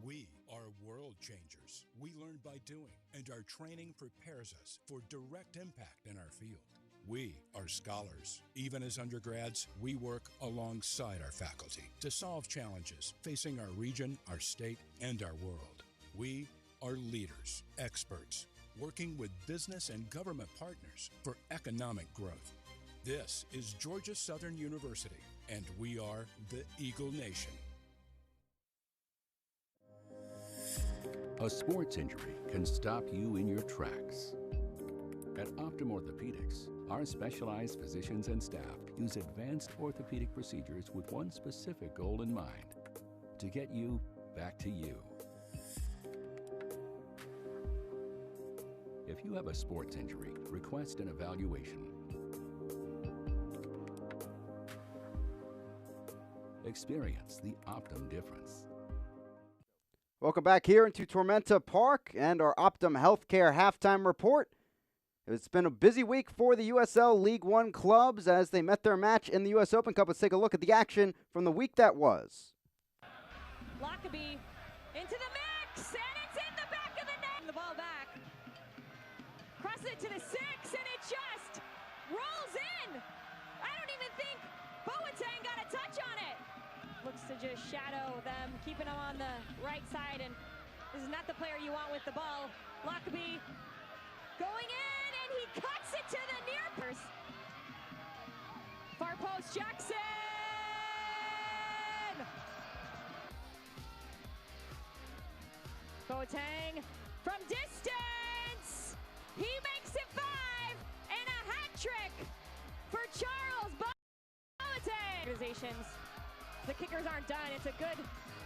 S7: We are world changers. We learn by doing, and our training prepares us for direct impact in our field. We are scholars. Even as undergrads, we work alongside our faculty to solve challenges facing our region, our state, and our world. We are leaders, experts, working with business and government partners for economic growth. This is Georgia Southern University, and we are the Eagle Nation.
S2: A sports injury can stop you in your tracks. At Optum Orthopedics, our specialized physicians and staff use advanced orthopedic procedures with one specific goal in mind: to get you back to you. If you have a sports injury, request an evaluation. Experience the Optum difference.
S1: Welcome back here into Tormenta Park and our Optum Healthcare halftime report. It's been a busy week for the USL League One clubs as they met their match in the U.S. Open Cup. Let's take a look at the action from the week that was.
S8: Lockerbie into the mix, and it's in the back of the net. The ball back. Crosses it to the 6, and it just rolls in. I don't even think Boateng got a touch on it. Looks to just shadow them, keeping them on the right side, and this is not the player you want with the ball. Lockerbie going in, and he cuts it to the near post. Far post, Jackson! Boateng from distance! He makes it 5, and a hat trick for Charles Boateng. Organizations. The kickers aren't done. It's a good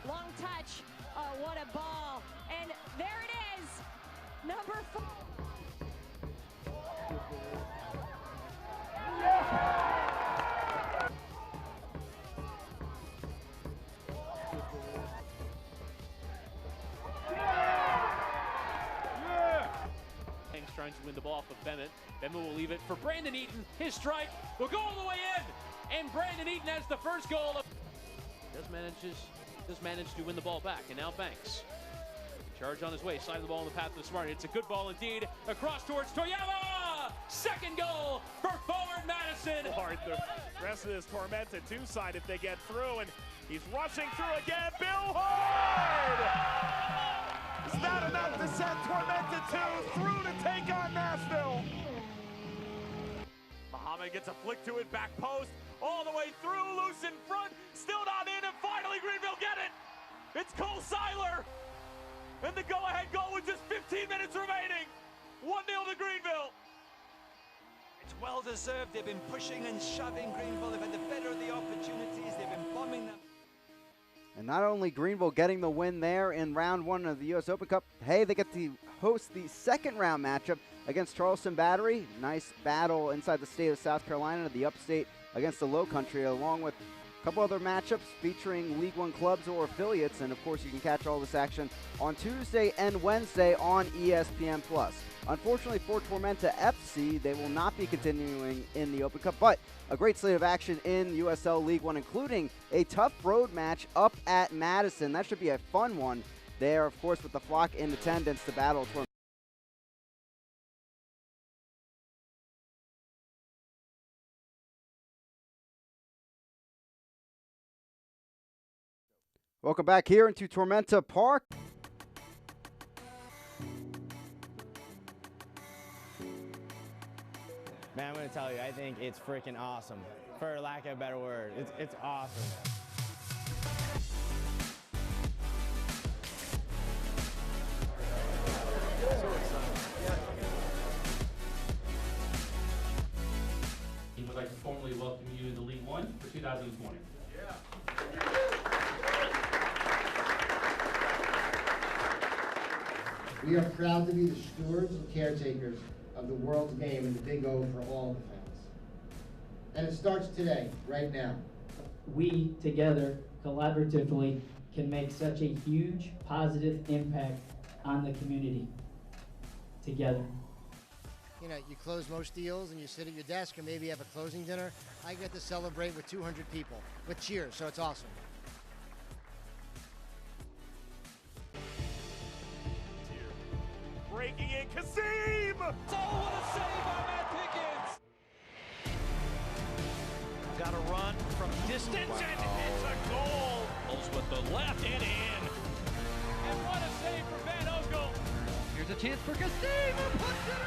S8: long touch. Oh, what a ball. And there it is. Number 4.
S9: Trying to win the ball off of Bennett. Bennett will leave it for Brandon Eaton. His strike will go all the way in. And Brandon Eaton has the first goal. Does manage to win the ball back, and now Banks. Charge on his way, side of the ball in the path of the smart. It's a good ball indeed. Across towards Toyama! Second goal for forward Madison.
S10: The rest of this Tormenta 2 side if they get through, and he's rushing through again. Bill Hard! Is that enough to send Tormenta 2 through to take on Nashville? Muhammad gets a flick to it, back post, all the way through, loose in front, still not in, and finally Greenville get it! It's Cole Seiler! And the go-ahead goal with just 15 minutes remaining! 1-0 to Greenville!
S11: It's well deserved. They've been pushing and shoving Greenville. They've had the better of the opportunities. They've been bombing them.
S1: And not only Greenville getting the win there in round 1 of the U.S. Open Cup, hey, they get to host the second round matchup against Charleston Battery. Nice battle inside the state of South Carolina, the upstate against the low country, along with a couple other matchups featuring League One clubs or affiliates. And, of course, you can catch all this action on Tuesday and Wednesday on ESPN+. Unfortunately for Tormenta FC, they will not be continuing in the Open Cup, but a great slate of action in USL League One, including a tough road match up at Madison. That should be a fun one there, of course, with the flock in attendance to battle Tormenta. Welcome back here into Tormenta Park.
S12: Man, I'm going to tell you, I think it's freaking awesome. For lack of a better word, it's awesome.
S13: We would like to formally welcome you to League One for 2020.
S14: We are proud to be the stewards and caretakers of the world's game and the Big O for all the fans. And it starts today, right now.
S15: We, together, collaboratively, can make such a huge positive impact on the community. Together.
S14: You know, you close most deals and you sit at your desk or maybe have a closing dinner. I get to celebrate with 200 people with cheers, so it's awesome.
S10: Breaking in, Kasim! Oh, what a save by Matt Pickens!
S11: Got a run from distance, and it's a goal!
S9: Pulls with the left and in.
S10: And what a save for Van Ogle!
S16: Here's a chance for Kasim, who puts it in!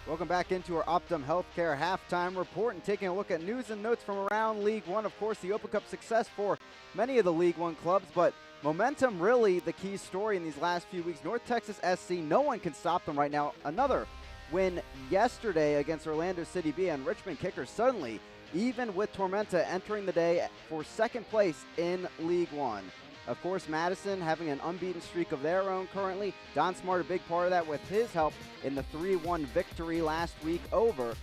S1: Welcome back into our Optum Healthcare halftime report and taking a look at news and notes from around League One. Of course, the Open Cup success for many of the League One clubs, but momentum really the key story in these last few weeks. North Texas SC, no one can stop them right now. Another win yesterday against Orlando City B, and Richmond Kickers suddenly, even with Tormenta entering the day for second place in League One. Of course, Madison having an unbeaten streak of their own currently. Don Smart, a big part of that with his help in the 3-1 victory last week over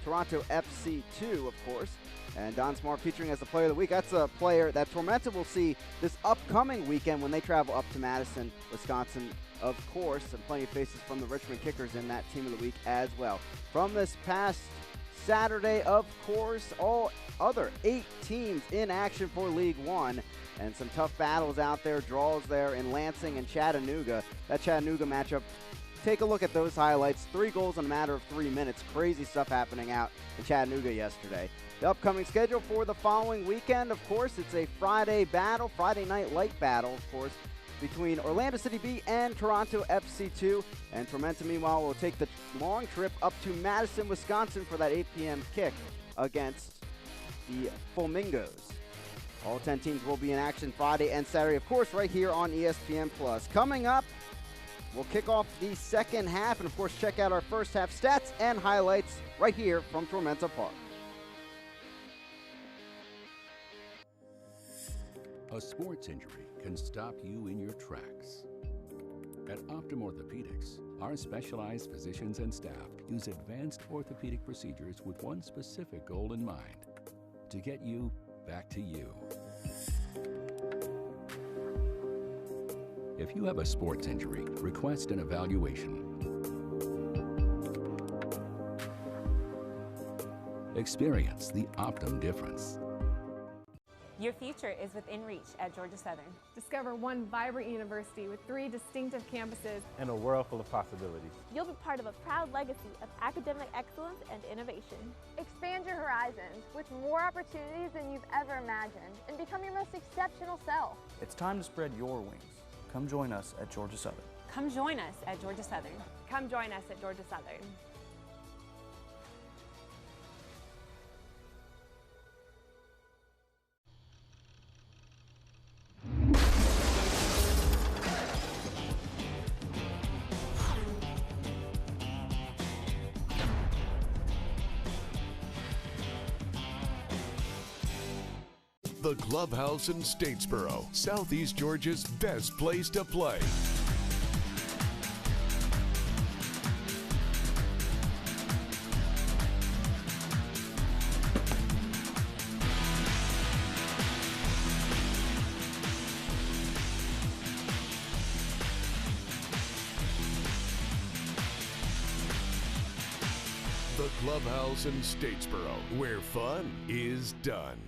S1: Toronto FC2, of course. And Don Smart featuring as the player of the week. That's a player that Tormenta will see this upcoming weekend when they travel up to Madison, Wisconsin, of course. And plenty of faces from the Richmond Kickers in that team of the week as well. From this past Saturday, of course, all other 8 teams in action for League One. And some tough battles out there, draws there in Lansing and Chattanooga. That Chattanooga matchup, take a look at those highlights. 3 goals in a matter of 3 minutes. Crazy stuff happening out in Chattanooga yesterday. The upcoming schedule for the following weekend, of course, it's a Friday battle, Friday night light battle, of course, between Orlando City B and Toronto FC2. And Tormenta, meanwhile, will take the long trip up to Madison, Wisconsin for that 8 p.m. kick against the Flamingos. All 10 teams will be in action Friday and Saturday, of course, right here on ESPN+. Coming up, we'll kick off the second half, and of course, check out our first half stats and highlights right here from Tormenta Park.
S2: A sports injury can stop you in your tracks. At Optum Orthopedics, our specialized physicians and staff use advanced orthopedic procedures with one specific goal in mind: to get you back to you. If you have a sports injury, request an evaluation. Experience the Optum difference.
S17: Your future is within reach at Georgia Southern.
S18: Discover one vibrant university with 3 distinctive campuses
S19: and a world full of possibilities.
S20: You'll be part of a proud legacy of academic excellence and innovation.
S21: Expand your horizons with more opportunities than you've ever imagined and become your most exceptional self.
S22: It's time to spread your wings. Come join us at Georgia Southern.
S17: Come join us at Georgia Southern.
S18: Come join us at Georgia Southern.
S6: The Clubhouse in Statesboro, Southeast Georgia's best place to play. The Clubhouse in Statesboro, where fun is done.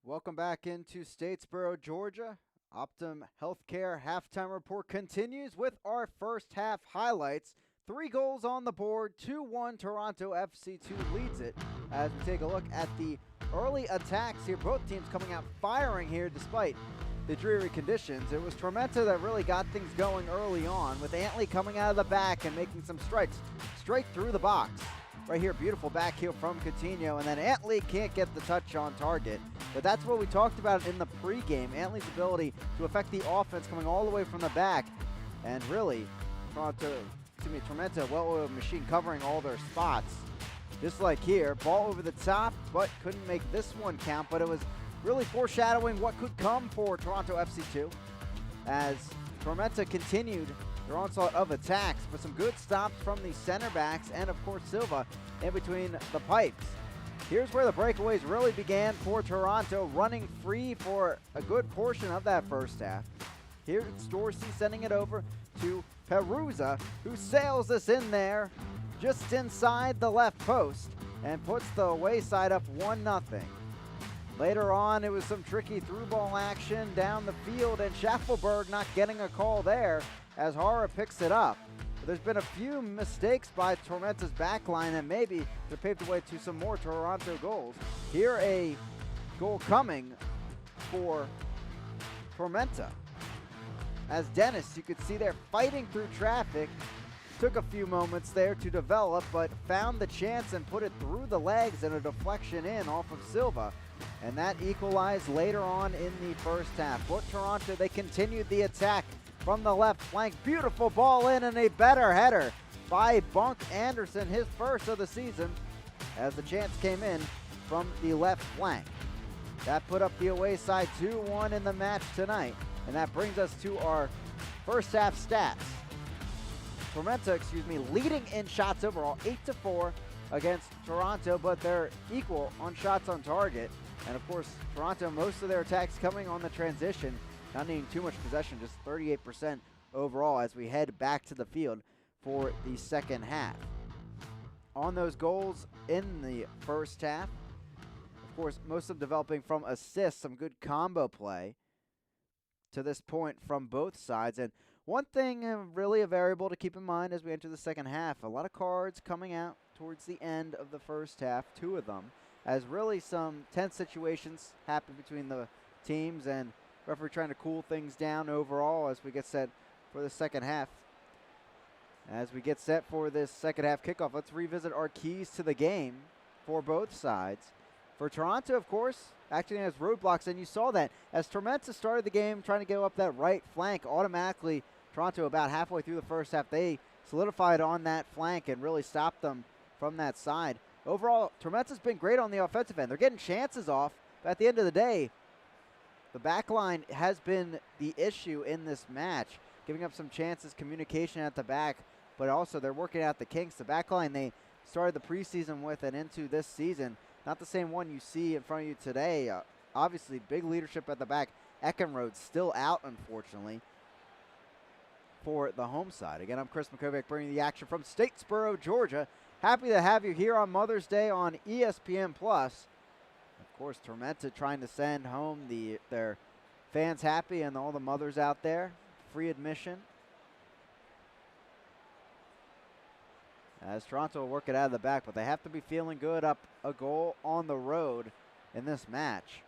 S1: Welcome back into Statesboro, Georgia. Optum Healthcare halftime report continues with our first half highlights. 3 goals on the board, 2-1 Toronto FC2 leads it. As we take a look at the early attacks here, both teams coming out firing here despite the dreary conditions. It was Tormenta that really got things going early on, with Antley coming out of the back and making some strikes straight through the box. Right here, beautiful back heel from Coutinho, and then Antley can't get the touch on target. But that's what we talked about in the pregame, Antley's ability to affect the offense coming all the way from the back. And really, Tormenta, well-oiled machine covering all their spots. Just like here, ball over the top, but couldn't make this one count, but it was really foreshadowing what could come for Toronto FC2 as Tormenta continued their onslaught of attacks, but some good stops from the center backs and, of course, Silva in between the pipes. Here's where the breakaways really began for Toronto, running free for a good portion of that first half. Here it's Dorsey sending it over to Perusa, who sails this in there just inside the left post and puts the away side up 1-0. Later on, it was some tricky through ball action down the field, and Schaffelberg not getting a call there as Hara picks it up. But there's been a few mistakes by Tormenta's backline that maybe have paved the way to some more Toronto goals. Here a goal coming for Tormenta. As Dennis, you could see there fighting through traffic. Took a few moments there to develop, but found the chance and put it through the legs and a deflection in off of Silva. And that equalized later on in the first half. For Toronto, they continued the attack from the left flank. Beautiful ball in and a better header by Bunk Anderson, his first of the season, as the chance came in from the left flank. That put up the away side 2-1 in the match tonight. And that brings us to our first half stats. Tormenta, leading in shots overall, 8-4 against Toronto, but they're equal on shots on target. And of course, Toronto, most of their attacks coming on the transition, not needing too much possession, just 38% overall as we head back to the field for the second half. On those goals in the first half, of course, most of them developing from assists, some good combo play to this point from both sides. And one thing, really a variable to keep in mind as we enter the second half, a lot of cards coming out towards the end of the first half, 2 of them, as really some tense situations happen between the teams and referee trying to cool things down overall as we get set for the second half. As we get set for this second half kickoff, let's revisit our keys to the game for both sides. For Toronto, of course, acting as roadblocks, and you saw that as Tormenta started the game trying to go up that right flank, automatically Toronto about halfway through the first half, they solidified on that flank and really stopped them from that side. Overall, Tormenta's been great on the offensive end. They're getting chances off, but at the end of the day, the back line has been the issue in this match, giving up some chances, communication at the back, but also they're working out the kinks. The back line they started the preseason with and into this season, not the same one you see in front of you today. Obviously, big leadership at the back. Eckenrode still out, unfortunately, for the home side. Again, I'm Chris McKovic bringing the action from Statesboro, Georgia. Happy to have you here on Mother's Day on ESPN+. Of course, Tormenta trying to send home their fans happy and all the mothers out there. Free admission. As Toronto will work it out of the back, but they have to be feeling good up a goal on the road in this match.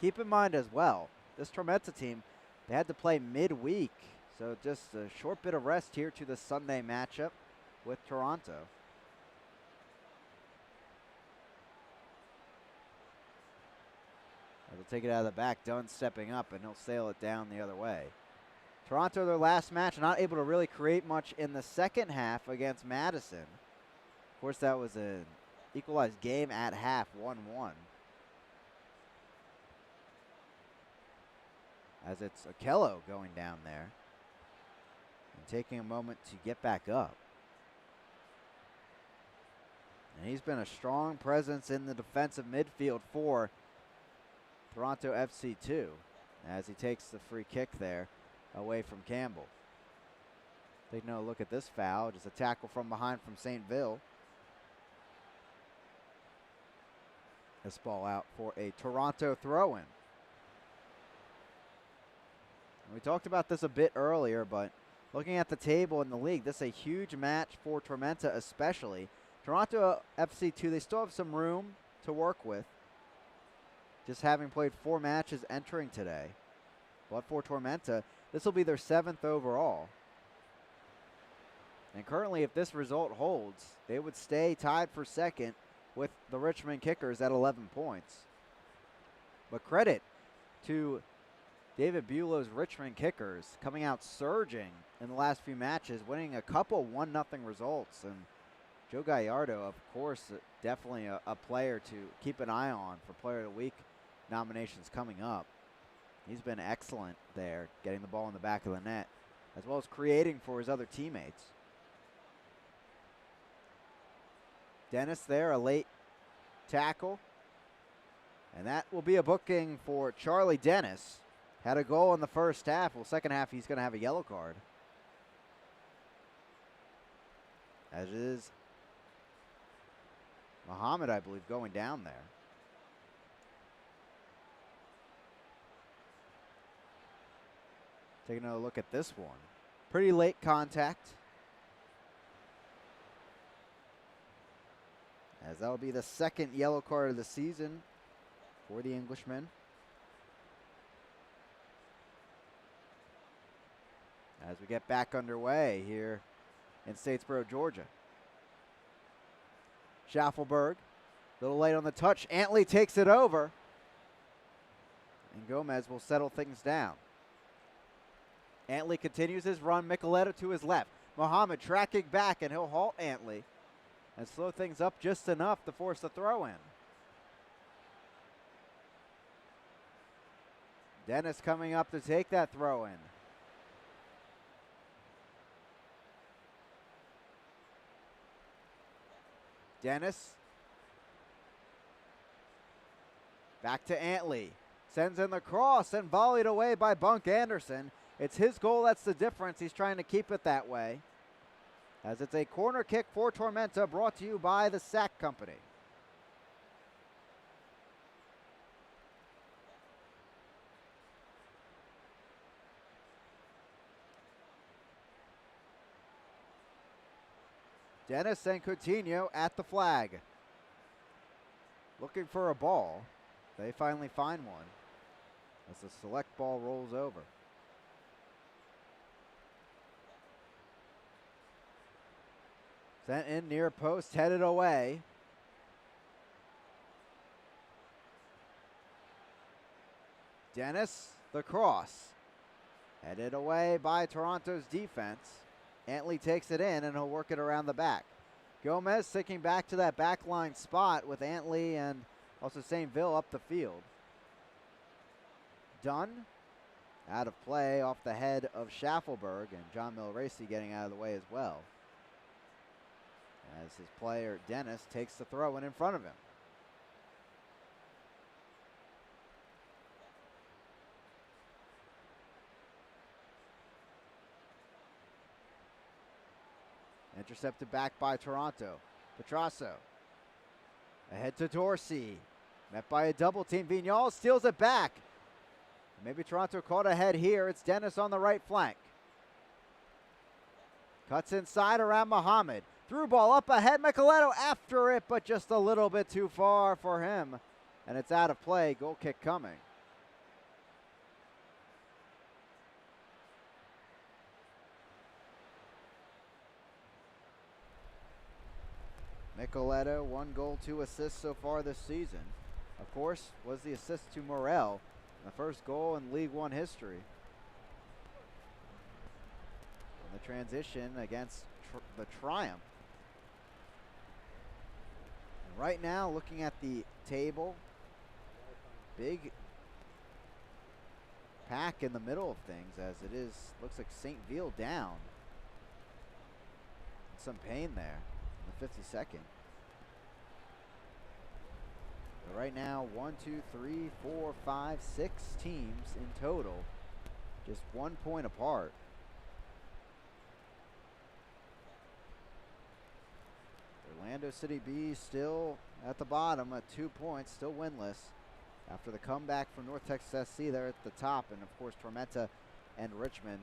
S1: Keep in mind as well, this Tormenta team, they had to play midweek, so just a short bit of rest here to the Sunday matchup with Toronto. They'll take it out of the back, Dunn stepping up, and he'll sail it down the other way. Toronto, their last match, not able to really create much in the second half against Madison. Of course, that was an equalized game at half, 1-1. as it's Okello going down there and taking a moment to get back up. And he's been a strong presence in the defensive midfield for Toronto FC 2 as he takes the free kick there away from Campbell. Taking a look at this foul, just a tackle from behind from St. Ville. This ball out for a Toronto throw-in. We talked about this a bit earlier, but looking at the table in the league, this is a huge match for Tormenta especially. Toronto FC 2, they still have some room to work with, just having played 4 matches entering today. But for Tormenta, this will be their 7th overall. And currently, if this result holds, they would stay tied for second with the Richmond Kickers at 11 points. But credit to David Bulow's Richmond Kickers coming out surging in the last few matches, winning a couple 1-0 results. And Joe Gallardo, of course, definitely a player to keep an eye on for Player of the Week nominations coming up. He's been excellent there, getting the ball in the back of the net, as well as creating for his other teammates. Dennis there, a late tackle. And that will be a booking for Charlie Dennis. Had a goal in the first half. Well, second half, he's going to have a yellow card. As it is Muhammad, I believe, going down there. Taking another look at this one. Pretty late contact. As that will be the second yellow card of the season for the Englishman. As we get back underway here in Statesboro, Georgia. Schaffelberg, a little late on the touch. Antley takes it over. And Gomez will settle things down. Antley continues his run. Micheletto to his left. Muhammad tracking back, and he'll halt Antley and slow things up just enough to force the throw in. Dennis coming up to take that throw in. Dennis. Back to Antley. Sends in the cross and volleyed away by Bunk Anderson. It's his goal that's the difference. He's trying to keep it that way. As it's a corner kick for Tormenta, brought to you by the Sack Company. Dennis and Coutinho at the flag. Looking for a ball. They finally find one as the select ball rolls over. Sent in near post, headed away. Dennis, the cross. Headed away by Toronto's defense. Antley takes it in, and he'll work it around the back. Gomez sticking back to that back line spot with Antley and also St. Ville up the field. Dunn out of play off the head of Schaffelberg, and John Milracy getting out of the way as well, as his player Dennis takes the throw in front of him. Intercepted back by Toronto. Petrasso. Ahead to Dorsey. Met by a double team. Vignal steals it back. Maybe Toronto caught ahead here. It's Dennis on the right flank. Cuts inside around Muhammad. Through ball up ahead. Micheletto after it, but just a little bit too far for him. And it's out of play. Goal kick coming. Micheletto, 1 goal, 2 assists so far this season. Of course, was the assist to Morel, the first goal in League One history. And the transition against the Triumph. And right now, looking at the table, big pack in the middle of things, as it is, looks like St. Ville down. Some pain there in the 52nd. But right now, 1, 2, 3, 4, 5, 6 teams in total, just 1 point apart. Orlando City Bees still at the bottom at 2 points, still winless. After the comeback from North Texas SC, they're at the top. And, of course, Tormenta and Richmond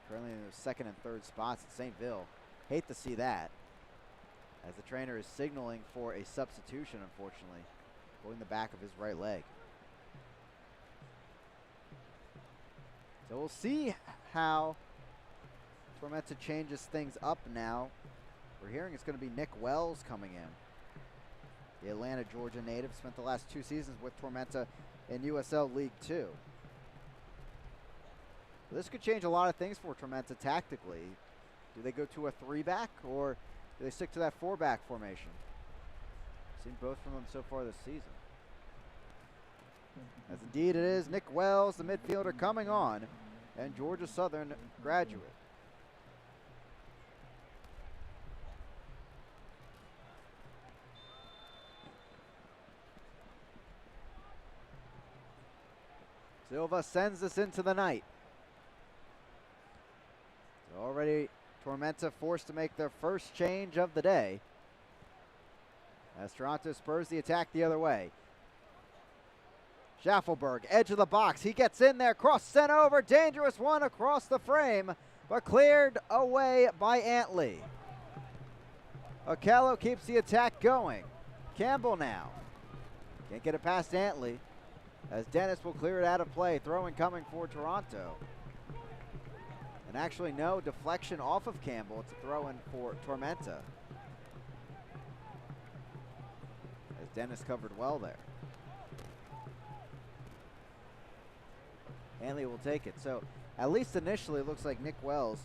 S1: currently in the second and third spots at St. Ville. Hate to see that, as the trainer is signaling for a substitution, unfortunately, pulling the back of his right leg. So we'll see how Tormenta changes things up now. We're hearing it's going to be Nick Wells coming in. The Atlanta, Georgia native, spent the last 2 seasons with Tormenta in USL League 2. This could change a lot of things for Tormenta tactically. Do they go to a 3-back, or do they stick to that 4-back formation? Seen both from them so far this season. As indeed it is Nick Wells, the midfielder, coming on, and Georgia Southern graduate. Silva sends this into the night. So already Tormenta forced to make their first change of the day, as Toronto spurs the attack the other way. Schaffelberg, edge of the box. He gets in there, cross sent over. Dangerous one across the frame, but cleared away by Antley. Okello keeps the attack going. Campbell now. Can't get it past Antley, as Dennis will clear it out of play. Throwing coming for Toronto. And actually no deflection off of Campbell. It's a throw-in for Tormenta, as Dennis covered well there. Hanley will take it. So at least initially it looks like Nick Wells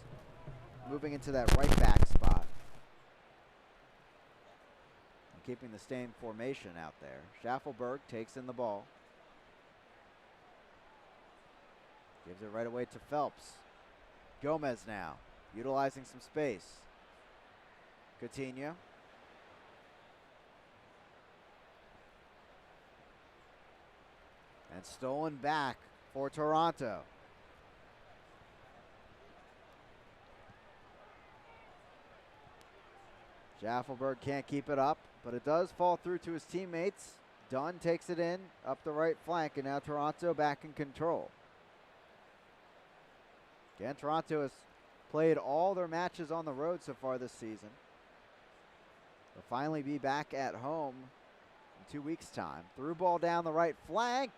S1: moving into that right back spot and keeping the same formation out there. Schaffelberg takes in the ball. Gives it right away to Phelps. Gomez now, utilizing some space. Coutinho. And stolen back for Toronto. Schaffelberg can't keep it up, but it does fall through to his teammates. Dunn takes it in up the right flank, and now Toronto back in control. Again, Toronto has played all their matches on the road so far this season. They'll finally be back at home in 2 weeks' time. Through ball down the right flank,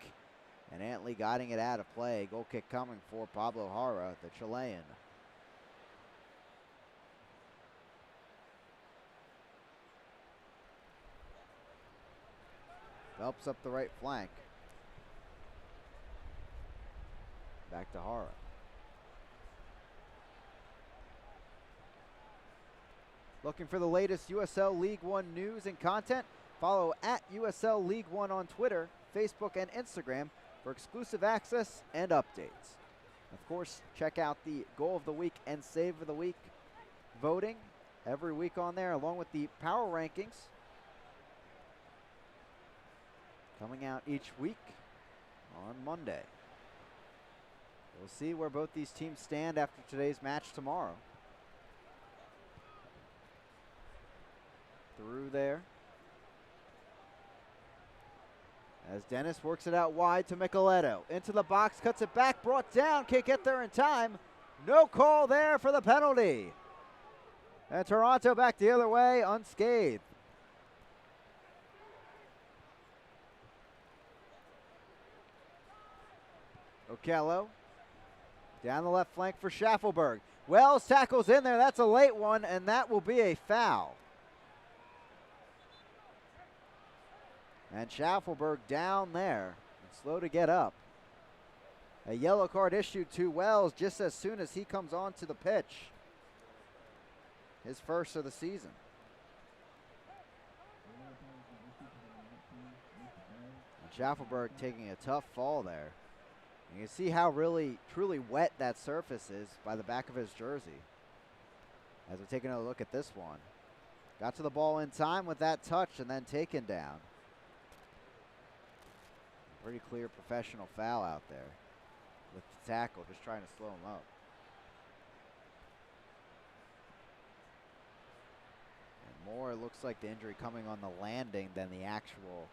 S1: and Antley guiding it out of play. Goal kick coming for Pablo Jara, the Chilean. Phelps up the right flank. Back to Jara. Looking for the latest USL League One news and content? Follow at USL League One on Twitter, Facebook, and Instagram for exclusive access and updates. Of course, check out the Goal of the Week and Save of the Week voting every week on there, along with the Power Rankings coming out each week on Monday. We'll see where both these teams stand after today's match tomorrow. Through there, as Dennis works it out wide to Micheletto. Into the box, cuts it back, brought down, can't get there in time. No call there for the penalty. And Toronto back the other way, unscathed. Okello, down the left flank for Schaffelberg. Wells tackles in there, that's a late one, and that will be a foul. And Schaffelberg down there, and slow to get up. A yellow card issued to Wells just as soon as he comes onto the pitch. His first of the season. And Schaffelberg taking a tough fall there. You can see how really, truly wet that surface is by the back of his jersey. As we're taking a look at this one. Got to the ball in time with that touch and then taken down. Pretty clear professional foul out there with the tackle, just trying to slow him up. And more, it looks like the injury coming on the landing than the actual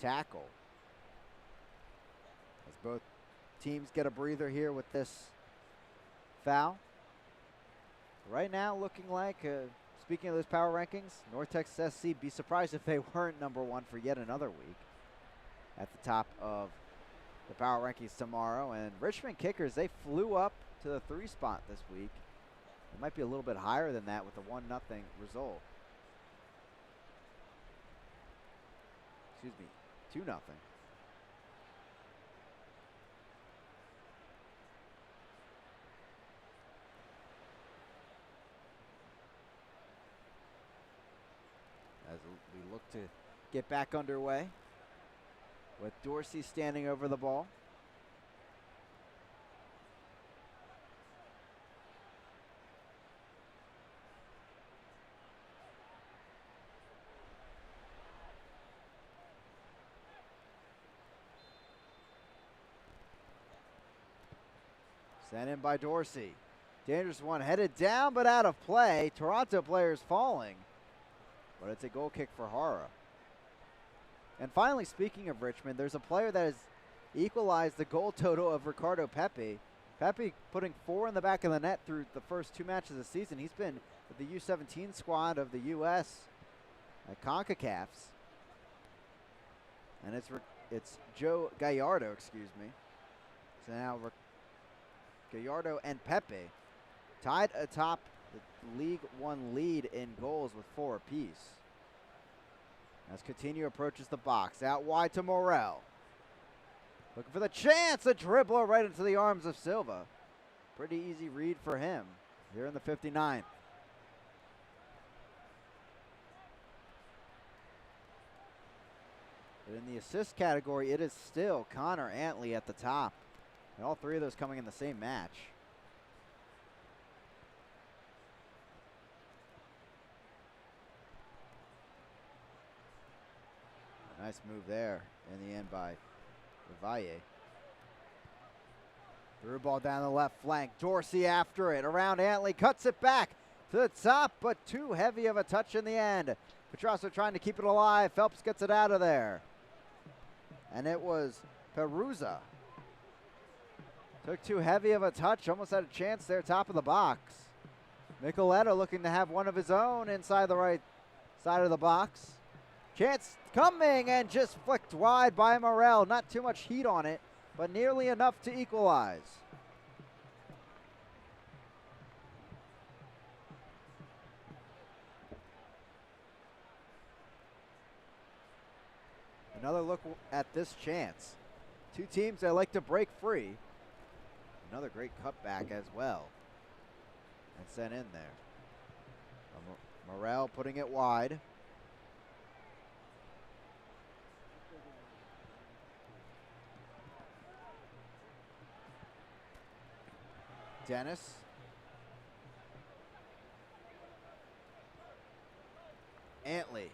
S1: tackle. As both teams get a breather here with this foul. Right now, looking like, speaking of those power rankings, North Texas SC, be surprised if they weren't #1 for yet another week at the top of the power rankings tomorrow. And Richmond Kickers, they flew up to the 3 spot this week. It might be a little bit higher than that with the 1-0 result. Excuse me, 2-0. As we look to get back underway with Dorsey standing over the ball. Sent in by Dorsey. Dangerous one, headed down but out of play. Toronto players falling, but it's a goal kick for Hara. And finally, speaking of Richmond, there's a player that has equalized the goal total of Ricardo Pepe. Pepe putting 4 in the back of the net through the first 2 matches of the season. He's been with the U17 squad of the U.S. at CONCACAFs. And it's Joe Gallardo, excuse me. So now Gallardo and Pepe tied atop the League One lead in goals with 4 apiece. As Coutinho approaches the box, out wide to Morel. Looking for the chance, a dribbler right into the arms of Silva. Pretty easy read for him here in the 59th. But in the assist category, it is still Connor Antley at the top. And all 3 of those coming in the same match. Nice move there in the end by Valle. Through ball down the left flank. Dorsey after it. Around Antley. Cuts it back to the top, but too heavy of a touch in the end. Petrasso trying to keep it alive. Phelps gets it out of there. And it was Perusa. Took too heavy of a touch. Almost had a chance there, top of the box. Micheletto looking to have one of his own inside the right side of the box. Chance coming and just flicked wide by Morel. Not too much heat on it, but nearly enough to equalize. Another look at this chance. 2 teams that like to break free. Another great cutback as well. And sent in there. Morel putting it wide. Dennis. Antley.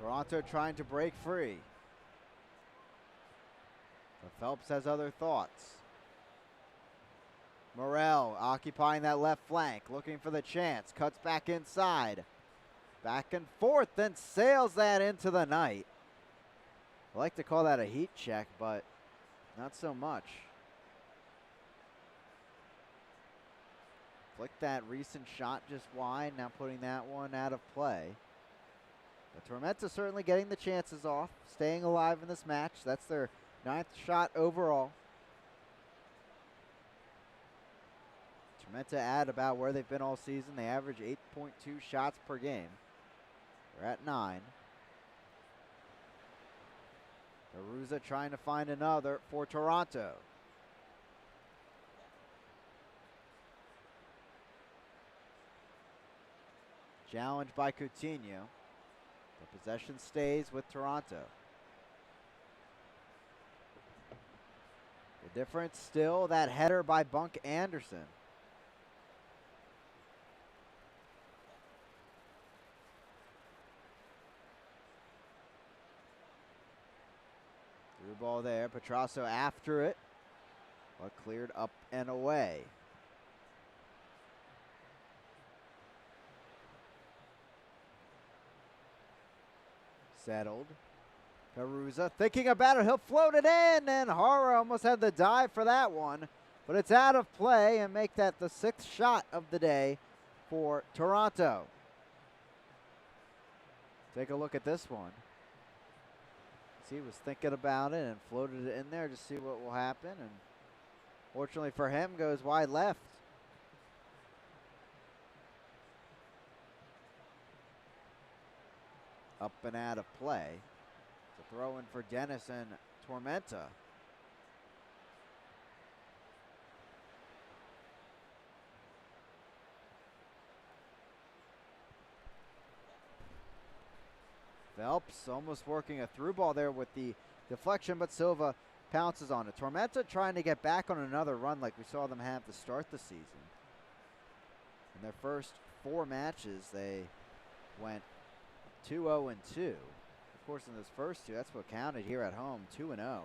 S1: Toronto trying to break free. But Phelps has other thoughts. Morel occupying that left flank, looking for the chance. Cuts back inside. Back and forth, then sails that into the night. I like to call that a heat check, but not so much. Flicked that recent shot just wide, now putting that one out of play. But Tormenta certainly getting the chances off, staying alive in this match. That's their 9th shot overall. Tormenta at about where they've been all season. They average 8.2 shots per game. They're at 9. Perusa trying to find another for Toronto. Challenged by Coutinho. The possession stays with Toronto. The difference still that header by Bunk Anderson. Through ball there. Petrasso after it, but cleared up and away. Settled. Caruza thinking about it. He'll float it in, and Hara almost had the dive for that one, but it's out of play and make that the 6th shot of the day for Toronto. Take a look at this one. See, he was thinking about it and floated it in there to see what will happen, and fortunately for him, goes wide left. Up and out of play. It's a throw in for Dennis and Tormenta. Phelps almost working a through ball there with the deflection, but Silva pounces on it. Tormenta trying to get back on another run like we saw them have to start the season. In their first 4 matches, they went 2-0-2. Of course, in those first 2, that's what counted here at home, 2-0. Of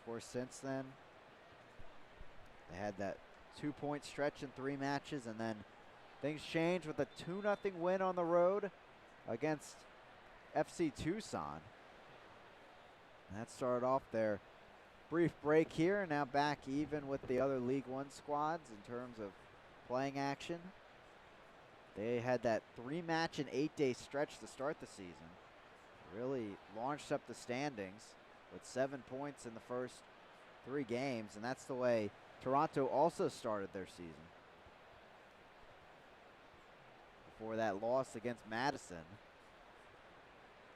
S1: course, since then, they had that 2-point stretch in 3 matches, and then things changed with a 2-0 win on the road against FC Tucson. And that started off their brief break here, and now back even with the other League One squads in terms of playing action. They had that 3-match and 8-day stretch to start the season. Really launched up the standings with 7 points in the first 3 games, and that's the way Toronto also started their season. Before that loss against Madison.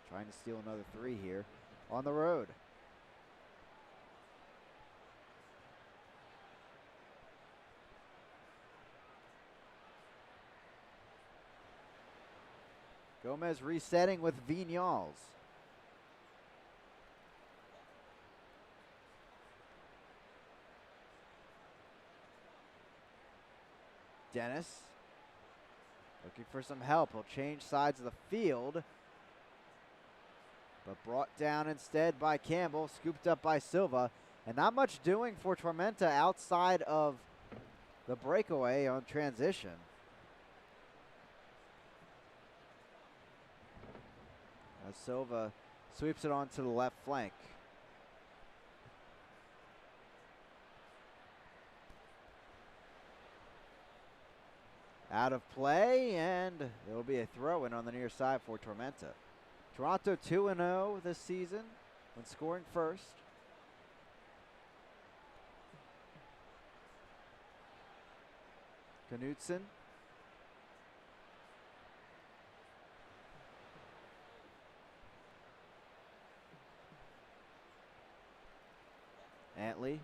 S1: Trying to steal another 3 here on the road. Gomez resetting with Vignals. Dennis looking for some help. He'll change sides of the field, but brought down instead by Campbell, scooped up by Silva, and not much doing for Tormenta outside of the breakaway on transition. As Silva sweeps it onto the left flank. Out of play, and it will be a throw-in on the near side for Tormenta. Toronto 2-0 this season when scoring first. Knutson. Antley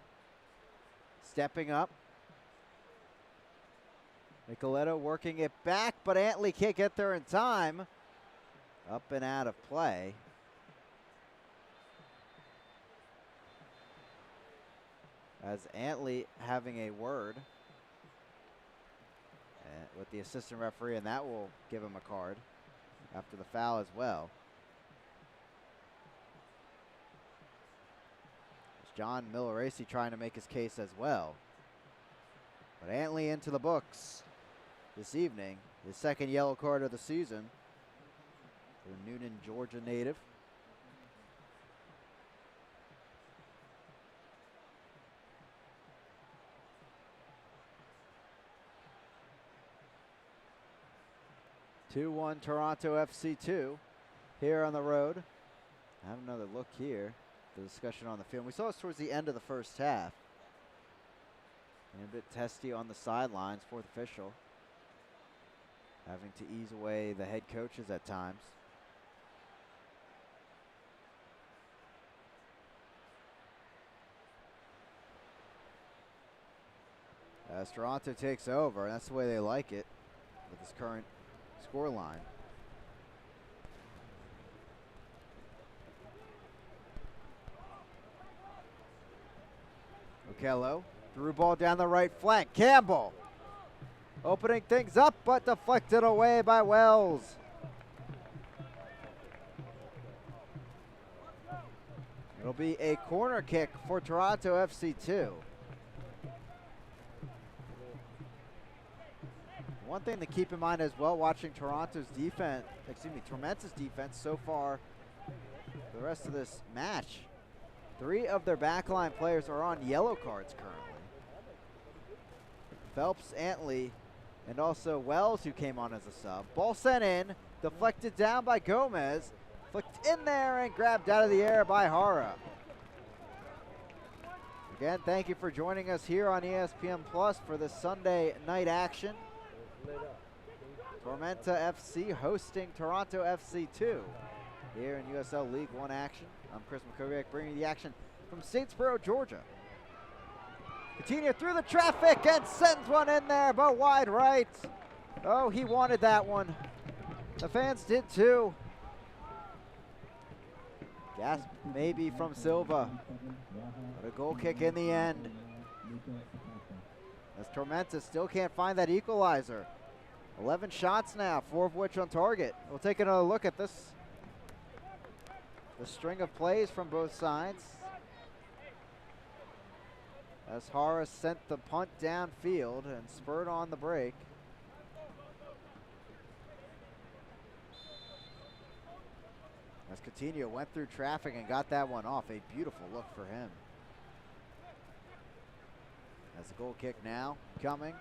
S1: stepping up. Nicoletto working it back, but Antley can't get there in time. Up and out of play. As Antley having a word with the assistant referee, and that will give him a card after the foul as well. John Milleracey trying to make his case as well. But Antley into the books this evening. His 2nd yellow card of the season for Noonan, Georgia native. (2-1) Toronto FC2 here on the road. Have another look here. The discussion on the field. We saw this towards the end of the first half. And a bit testy on the sidelines, 4th official. Having to ease away the head coaches at times. As Toronto takes over, and that's the way they like it. with his current score line. Okello threw ball down the right flank. Campbell opening things up, but deflected away by Wells. It'll be a corner kick for Toronto FC2. One thing to keep in mind as well, watching Tormenta's defense so far for the rest of this match, 3 of their backline players are on yellow cards currently. Phelps, Antley, and also Wells, who came on as a sub. Ball sent in, deflected down by Gomez, flicked in there and grabbed out of the air by Hara. Again, thank you for joining us here on ESPN Plus for this Sunday night action. Tormenta FC hosting Toronto FC2 here in USL League One action. I'm Chris McCoviak bringing you the action from Statesboro, Georgia. Coutinho through the traffic and sends one in there, but wide right. Oh, he wanted that one. The fans did too. Gasp maybe from Silva, but a goal kick in the end. As Tormenta still can't find that equalizer. 11 shots now, 4 of which on target. We'll take another look at this. The string of plays from both sides. As Hara sent the punt downfield and spurred on the break. As Coutinho went through traffic and got that one off. A beautiful look for him. As the goal kick now coming.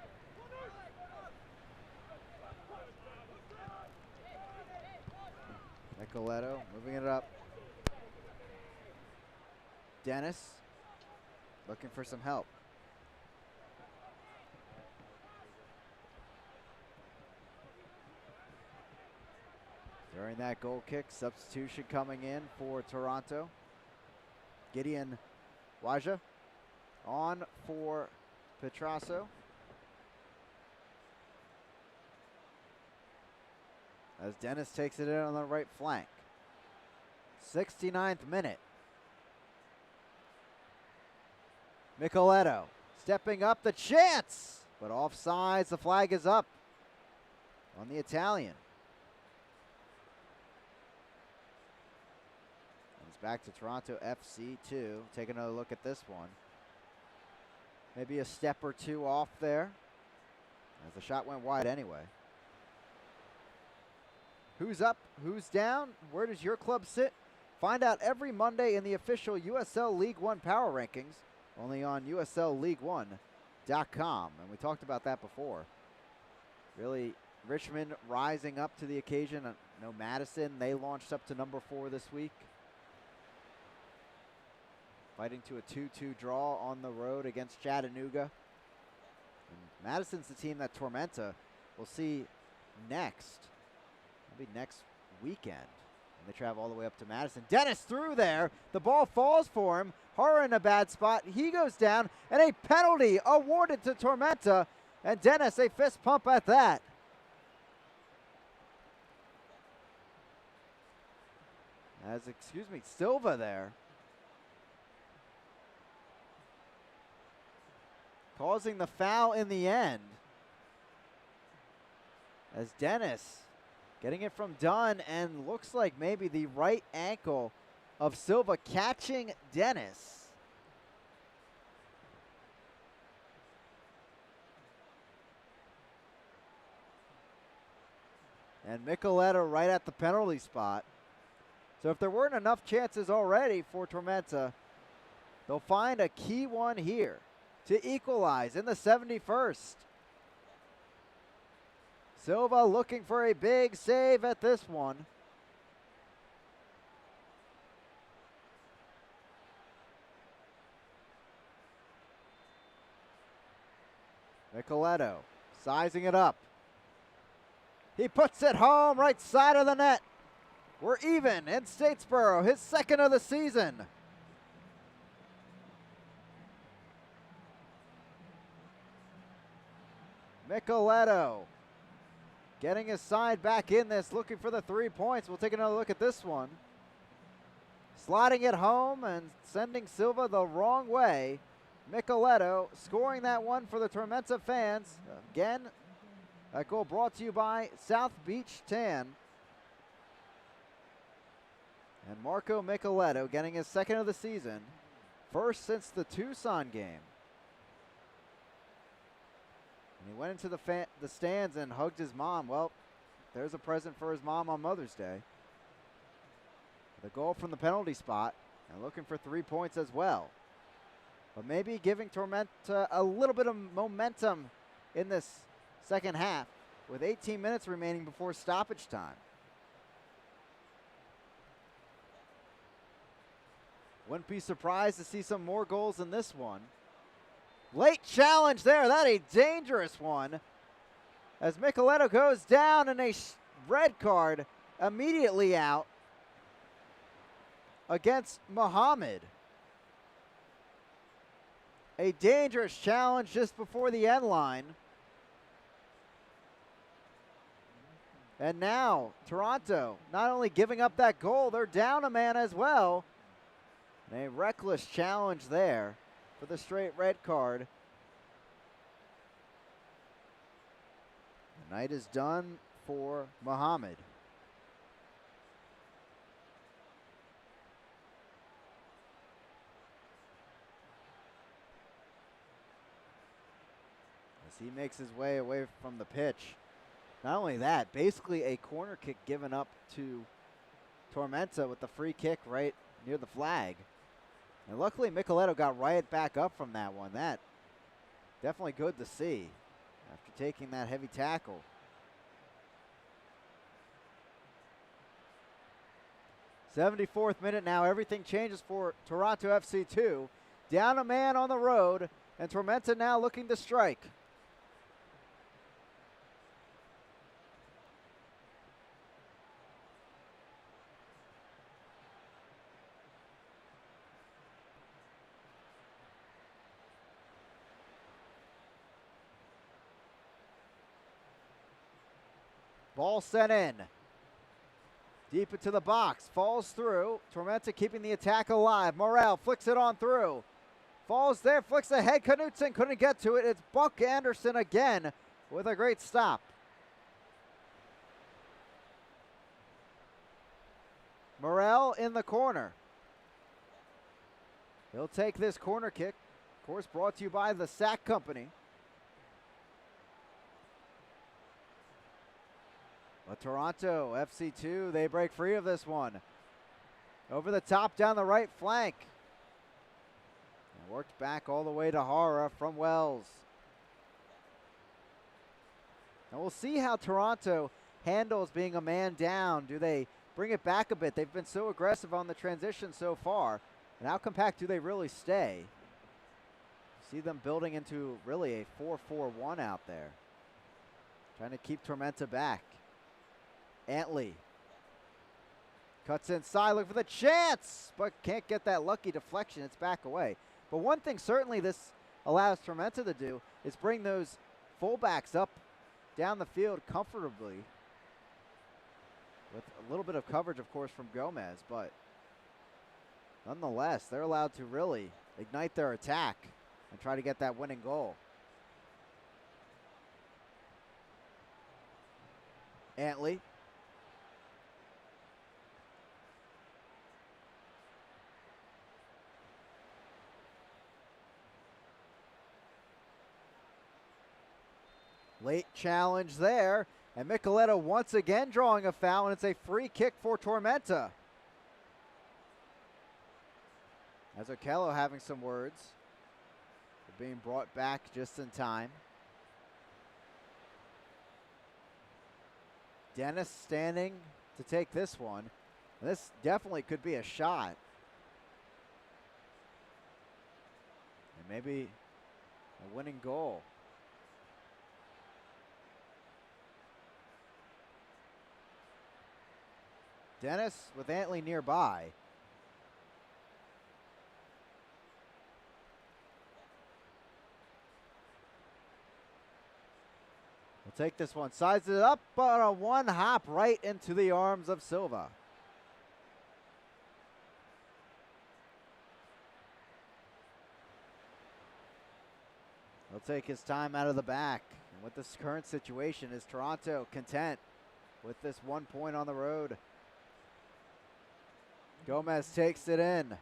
S1: Nicoletto moving it up. Dennis looking for some help. During that goal kick, substitution coming in for Toronto. Gideon Waja on for Petrasso. As Dennis takes it in on the right flank. 69th minute. Micheletto stepping up, the chance, but offsides, the flag is up on the Italian. And it's back to Toronto FC2. Take another look at this one. Maybe a step or two off there, as the shot went wide anyway. Who's up? Who's down? Where does your club sit? Find out every Monday in the official USL League One Power Rankings, only on USLLeague1.com. And we talked about that before. Really, Richmond rising up to the occasion. No Madison, they launched up to number 4 this week. Fighting to a 2-2 draw on the road against Chattanooga. And Madison's the team that Tormenta will see next. It'll be next weekend. And they travel all the way up to Madison. Dennis through there. The ball falls for him. Hara in a bad spot. He goes down. And a penalty awarded to Tormenta. And Dennis, a fist pump at that. Silva there. Causing the foul in the end. As Dennis getting it from Dunn, and looks like maybe the right ankle of Silva catching Dennis. And Micheletto right at the penalty spot. So if there weren't enough chances already for Tormenta, they'll find a key one here to equalize in the 71st. Silva looking for a big save at this one. Micheletto sizing it up. He puts it home, right side of the net. We're even in Statesboro, his second of the season. Micheletto getting his side back in this, looking for the 3 points. We'll take another look at this one. Sliding it home and sending Silva the wrong way. Micheletto scoring that one for the Tormenta fans. Again, that goal brought to you by South Beach Tan. And Marco Micheletto getting his second of the season. First since the Tucson game. And he went into the stands and hugged his mom. Well, there's a present for his mom on Mother's Day. The goal from the penalty spot and looking for 3 points as well. But maybe giving Tormenta a little bit of momentum in this second half with 18 minutes remaining before stoppage time. Wouldn't be surprised to see some more goals in this one. Late challenge there. That a dangerous one. As Micheletto goes down and a red card immediately out against Muhammad. A dangerous challenge just before the end line. And now Toronto not only giving up that goal, they're down a man as well. And a reckless challenge there for the straight red card. The night is done for Muhammad. As he makes his way away from the pitch. Not only that, basically a corner kick given up to Tormenta with the free kick right near the flag. And luckily Micheletto got right back up from that one. That definitely good to see after taking that heavy tackle. '74th minute now. Everything changes for Toronto FC 2. Down a man on the road, and Tormenta now looking to strike. Ball sent in. Deep into the box. Falls through. Tormenta keeping the attack alive. Morel flicks it on through. Falls there. Flicks ahead. Knutson couldn't get to it. It's Buck Anderson again with a great stop. Morel in the corner. He'll take this corner kick. Of course, brought to you by the Sack Company. But Toronto FC2, they break free of this one. Over the top down the right flank. And worked back all the way to Hara from Wells. And we'll see how Toronto handles being a man down. Do they bring it back a bit? They've been so aggressive on the transition so far. And how compact do they really stay? See them building into really a 4-4-1 out there. Trying to keep Tormenta back. Antley cuts inside, look for the chance, but can't get that lucky deflection. It's back away. But one thing certainly this allows Tormenta to do is bring those fullbacks up down the field comfortably with a little bit of coverage, of course, from Gomez. But nonetheless, they're allowed to really ignite their attack and try to get that winning goal. Antley. Late challenge there, and Micheletto once again drawing a foul, and it's a free kick for Tormenta. As Okello having some words. They're being brought back just in time. Dennis standing to take this one. And this definitely could be a shot. And maybe a winning goal. Dennis with Antley nearby. We'll take this one, size it up on a one hop right into the arms of Silva. He'll take his time out of the back. And with this current situation, is Toronto content with this 1 point on the road? Gomez takes it in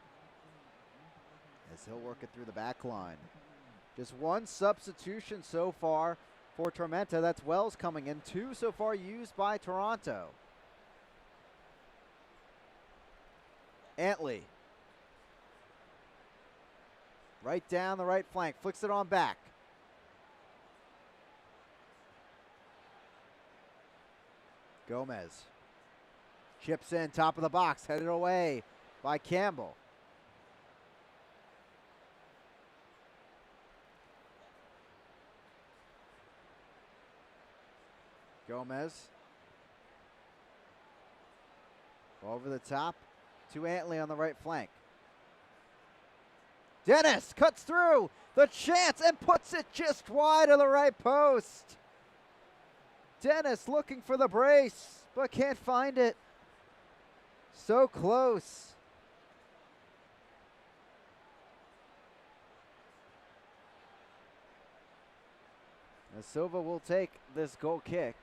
S1: as he'll work it through the back line. Just one substitution so far for Tormenta. That's Wells coming in. 2 so far used by Toronto. Antley. Right down the right flank. Flicks it on back. Gomez. Chips in, top of the box. Headed away by Campbell. Gomez. Over the top to Antley on the right flank. Dennis cuts through the chance and puts it just wide of the right post. Dennis looking for the brace, but can't find it. So close. As Silva will take this goal kick.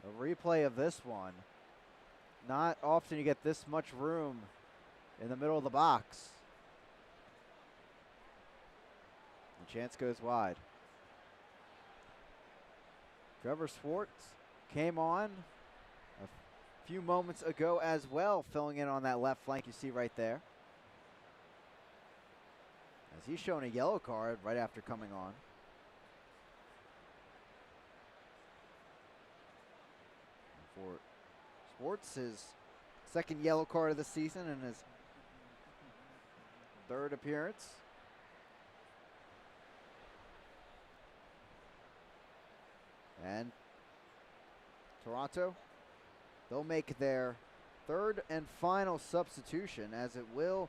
S1: A replay of this one. Not often you get this much room in the middle of the box. The chance goes wide. Trevor Swartz came on a few moments ago as well, filling in on that left flank you see right there. As he's shown a yellow card right after coming on. For Swartz, his second yellow card of the season and his third appearance. And Toronto, they'll make their third and final substitution, as it will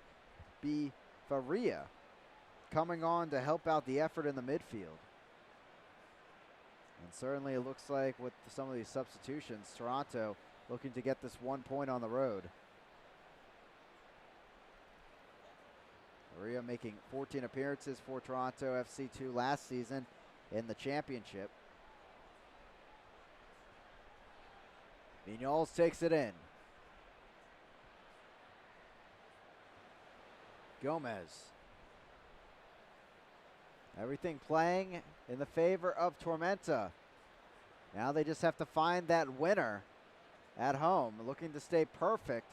S1: be Faria coming on to help out the effort in the midfield. And certainly it looks like with some of these substitutions, Toronto looking to get this 1 point on the road. Faria making 14 appearances for Toronto FC2 last season in the championship. Vignoles takes it in. Gomez. Everything playing in the favor of Tormenta. Now they just have to find that winner at home. Looking to stay perfect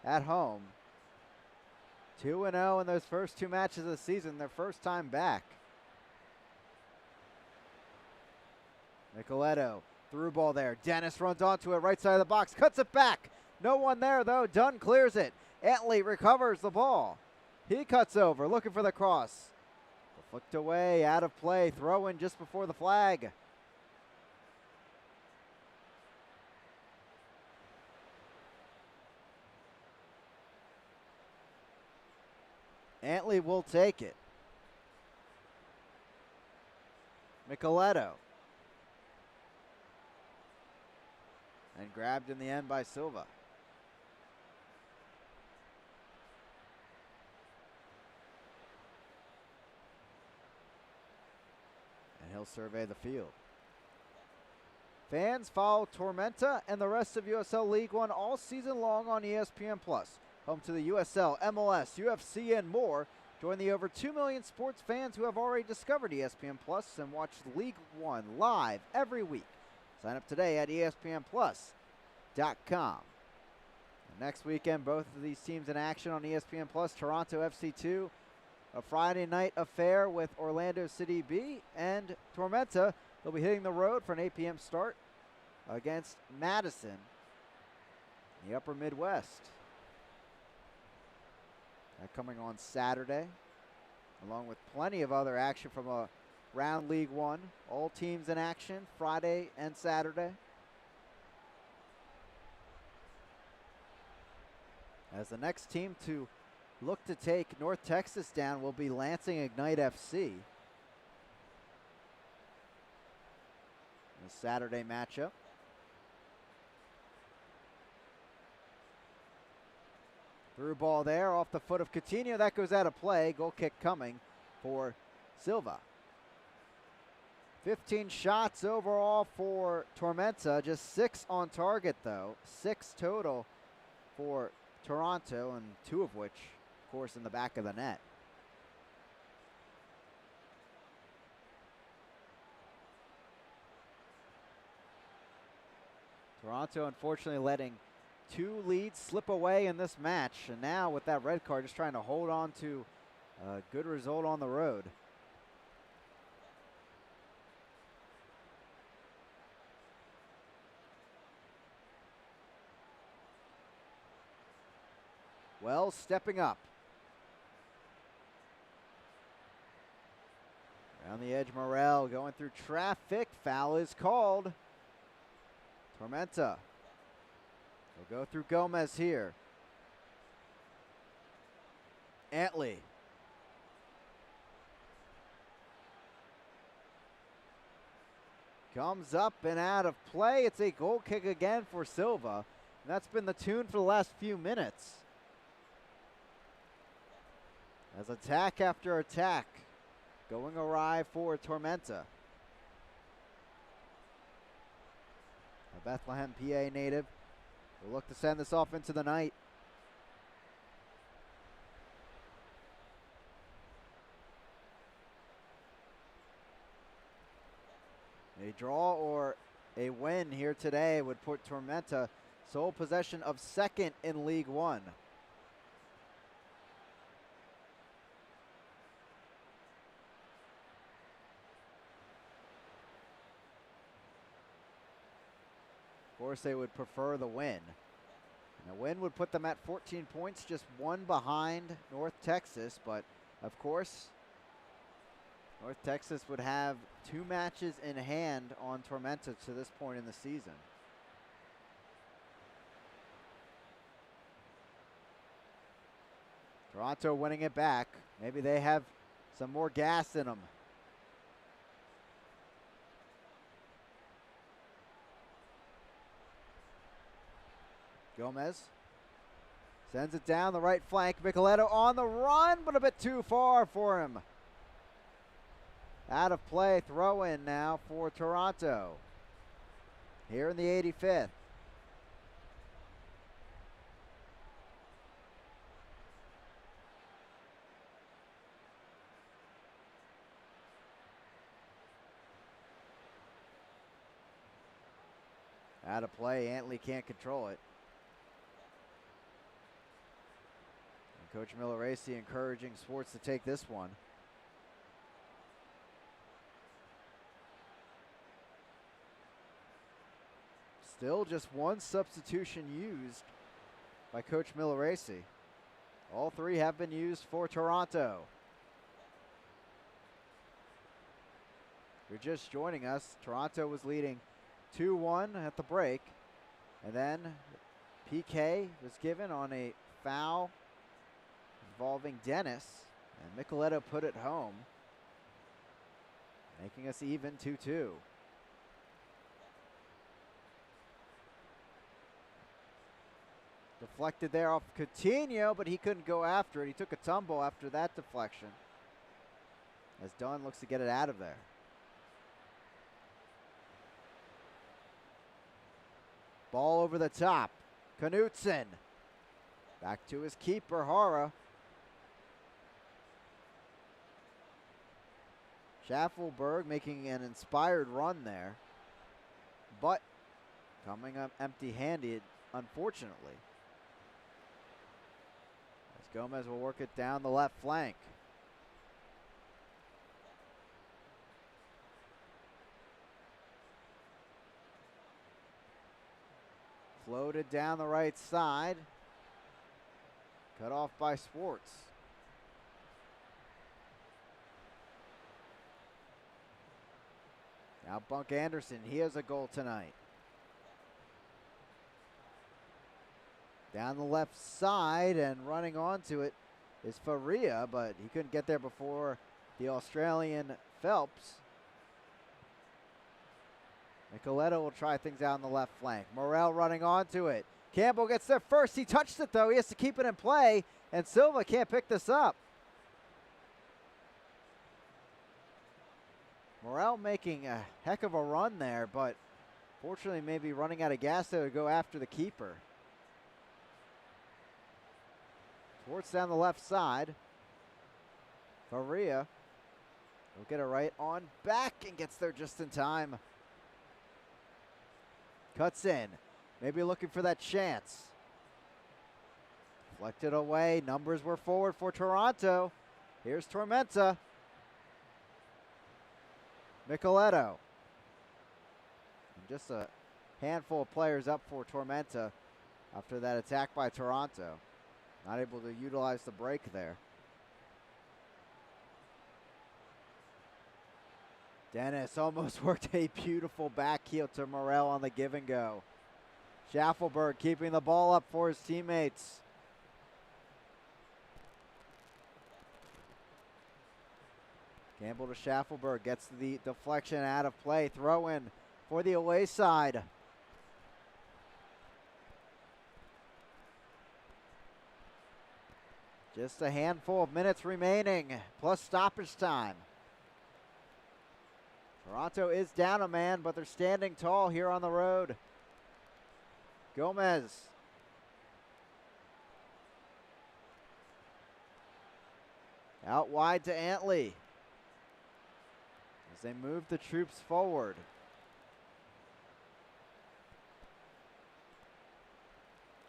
S1: at home. 2-0 in those first 2 matches of the season. Their first time back. Nicoletto. Through ball there. Dennis runs onto it. Right side of the box. Cuts it back. No one there though. Dunn clears it. Antley recovers the ball. He cuts over. Looking for the cross. Flicked away. Out of play. Throw in just before the flag. Antley will take it. Nicoletto. And grabbed in the end by Silva. And he'll survey the field. Fans follow Tormenta and the rest of USL League One all season long on ESPN+. Home to the USL, MLS, UFC, and more. Join the over 2 million sports fans who have already discovered ESPN+ and watch League One live every week. Sign up today at ESPNplus.com. Next weekend, both of these teams in action on ESPN+. Toronto FC2, a Friday night affair with Orlando City B, and Tormenta, they'll be hitting the road for an 8 p.m. start against Madison in the Upper Midwest. That coming on Saturday, along with plenty of other action from around League One. All teams in action Friday and Saturday. As the next team to look to take North Texas down will be Lansing Ignite FC. the Saturday matchup. Through ball there off the foot of Coutinho. That goes out of play. Goal kick coming for Silva. 15 shots overall for Tormenta. Just 6 on target, though. 6 total for Toronto, and 2 of which, of course, in the back of the net. Toronto, unfortunately, letting 2 leads slip away in this match. And now, with that red card, just trying to hold on to a good result on the road. Well, stepping up. Around the edge, Morel going through traffic. Foul is called. Tormenta will go through Gomez here. Antley. Comes up and out of play. It's a goal kick again for Silva. And that's been the tune for the last few minutes. As attack after attack going awry for Tormenta. A Bethlehem, PA native will look to send this off into the night. A draw or a win here today would put Tormenta sole possession of second in League One. Of course, they would prefer the win. And a win would put them at 14 points, just 1 behind North Texas. But, of course, North Texas would have 2 matches in hand on Tormenta to this point in the season. Toronto winning it back. Maybe they have some more gas in them. Gomez sends it down the right flank. Micheletto on the run, but a bit too far for him. Out of play, throw in now for Toronto. Here in the 85th. Out of play, Antley can't control it. And Coach Milleracey encouraging Swartz to take this one. Still just 1 substitution used by Coach Milleracey. All 3 have been used for Toronto. If you're just joining us, Toronto was leading 2-1 at the break. And then PK was given on a foul involving Dennis. And Micheletto put it home, making us even 2-2. Deflected there off Coutinho, but he couldn't go after it. He took a tumble after that deflection, as Dunn looks to get it out of there. Ball over the top. Knutson. Back to his keeper, Hara. Schaffelberg making an inspired run there, but coming up empty-handed, unfortunately. As Gomez will work it down the left flank. Floated down the right side. Cut off by Swartz. Now Bunk Anderson, he has a goal tonight. Down the left side and running onto it is Faria, but he couldn't get there before the Australian Phelps. Nicoletto will try things out on the left flank. Morel running onto it. Campbell gets there first. He touched it, though. He has to keep it in play, and Silva can't pick this up. Morel making a heck of a run there, but fortunately maybe running out of gas there to go after the keeper. Schwartz down the left side. Faria will get it right on back and gets there just in time. Cuts in. Maybe looking for that chance. Deflected away. Numbers were forward for Toronto. Here's Tormenta. Nicoletto. And just a handful of players up for Tormenta after that attack by Toronto. Not able to utilize the break there. Dennis almost worked a beautiful back heel to Morel on the give and go. Schaffelberg keeping the ball up for his teammates. Campbell to Schaffelberg, gets the deflection out of play. Throw in for the away side. Just a handful of minutes remaining, plus stoppage time. Toronto is down a man, but they're standing tall here on the road. Gomez. Out wide to Antley as they move the troops forward.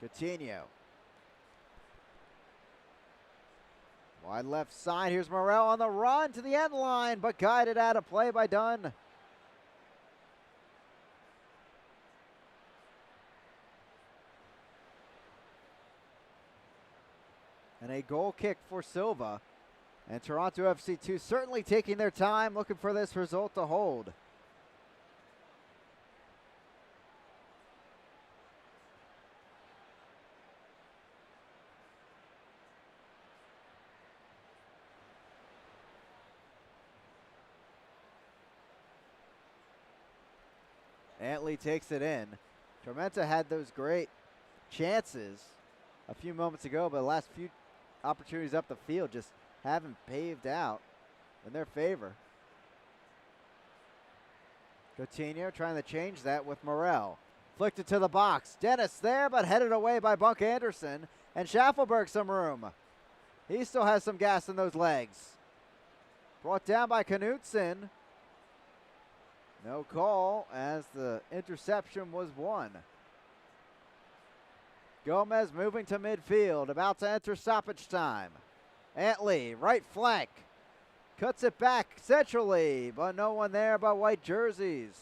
S1: Coutinho. Wide left side. Here's Morel on the run to the end line, but guided out of play by Dunn. And a goal kick for Silva. And Toronto FC2 certainly taking their time, looking for this result to hold. Antley takes it in. Tormenta had those great chances a few moments ago, but the last few opportunities up the field just haven't paved out in their favor. Coutinho trying to change that with Morel. Flicked it to the box. Dennis there, but headed away by Bunk Anderson. And Schaffelberg some room. He still has some gas in those legs. Brought down by Knutson. No call as the interception was won. Gomez moving to midfield, about to enter stoppage time. Antley, right flank. Cuts it back centrally, but no one there but white jerseys.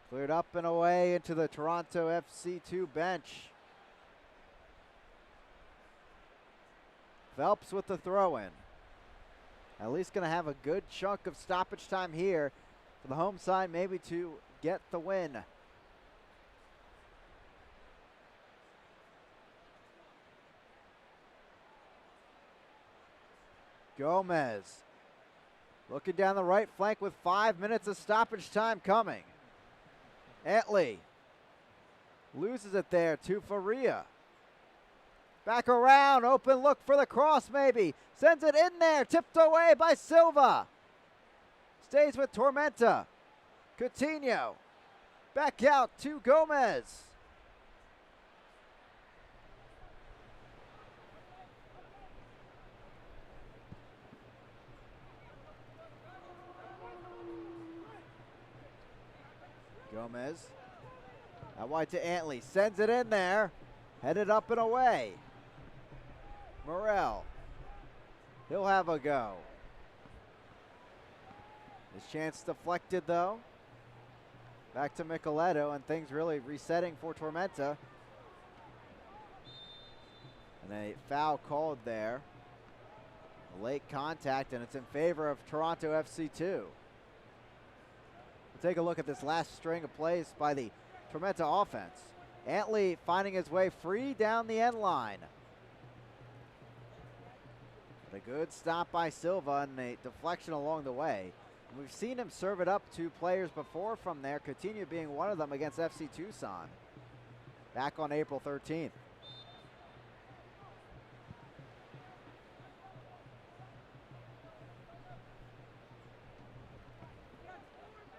S1: Cleared up and away into the Toronto FC2 bench. Phelps with the throw-in. At least going to have a good chunk of stoppage time here for the home side, maybe to get the win. Gomez looking down the right flank with 5 minutes of stoppage time coming. Antley loses it there to Faria. Back around, open look for the cross maybe. Sends it in there, tipped away by Silva. Stays with Tormenta. Coutinho. Back out to Gomez. Gomez. Out wide to Antley. Sends it in there. Headed up and away. Morel. He'll have a go. His chance deflected though. Back to Nicoletto, and things really resetting for Tormenta. And a foul called there. A late contact, and it's in favor of Toronto FC2. We'll take a look at this last string of plays by the Tormenta offense. Antley finding his way free down the end line. But a good stop by Silva and a deflection along the way. We've seen him serve it up to players before from there, Coutinho being one of them against FC Tucson back on April 13th.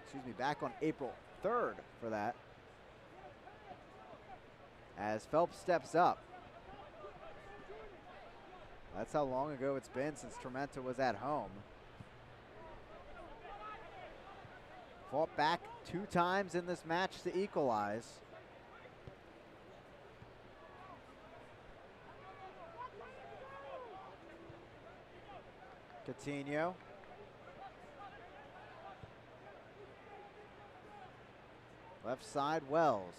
S1: Excuse me, back on April 3rd for that. As Phelps steps up. That's how long ago it's been since Tormenta was at home. Fought back 2 times in this match to equalize. Coutinho. Left side, Wells.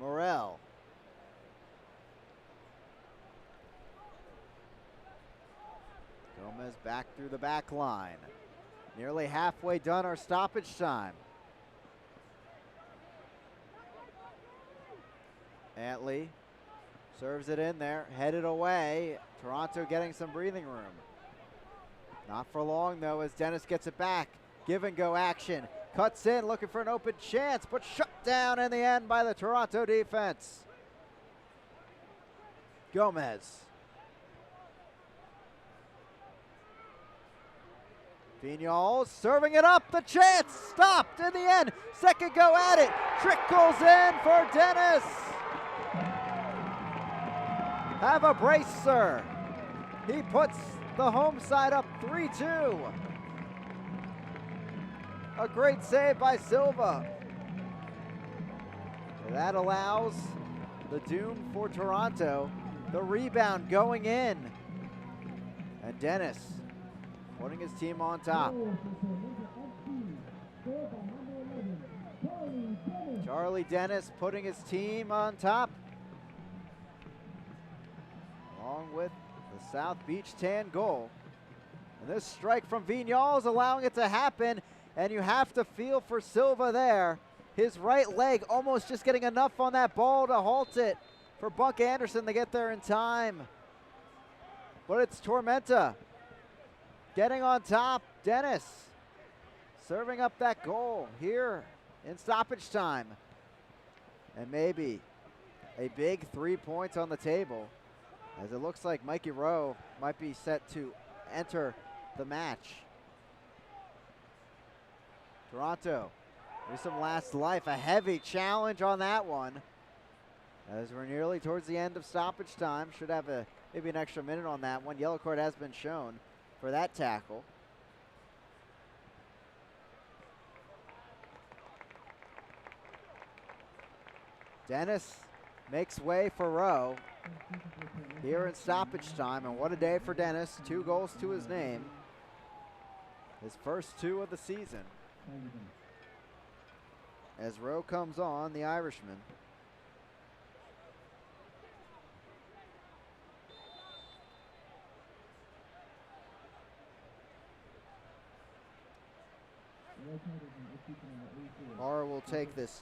S1: Morel. Gomez back through the back line. Nearly halfway done our stoppage time. Antley serves it in there, headed away. Toronto getting some breathing room. Not for long though, as Dennis gets it back. Give and go action. Cuts in, looking for an open chance, but shut down in the end by the Toronto defense. Gomez. Vignals serving it up, the chance stopped in the end. Second go at it, trickles in for Dennis. Have a brace, sir. He puts the home side up 3-2. A great save by Silva. That allows the doom for Toronto. The rebound going in. And Dennis putting his team on top. Charlie Dennis putting his team on top. Along with the South Beach Tan goal. And this strike from Vignals allowing it to happen. And you have to feel for Silva there. His right leg almost just getting enough on that ball to halt it for Buck Anderson to get there in time. But it's Tormenta getting on top. Dennis serving up that goal here in stoppage time. And maybe a big 3 points on the table, as it looks like Mikey Rowe might be set to enter the match. Toronto, there's some last life. A heavy challenge on that one, as we're nearly towards the end of stoppage time. Should have maybe an extra minute on that one. Yellow card has been shown for that tackle. Dennis makes way for Rowe here in stoppage time, and what a day for Dennis. 2 goals to his name. His first 2 of the season. As Rowe comes on, the Irishman. Barr will take this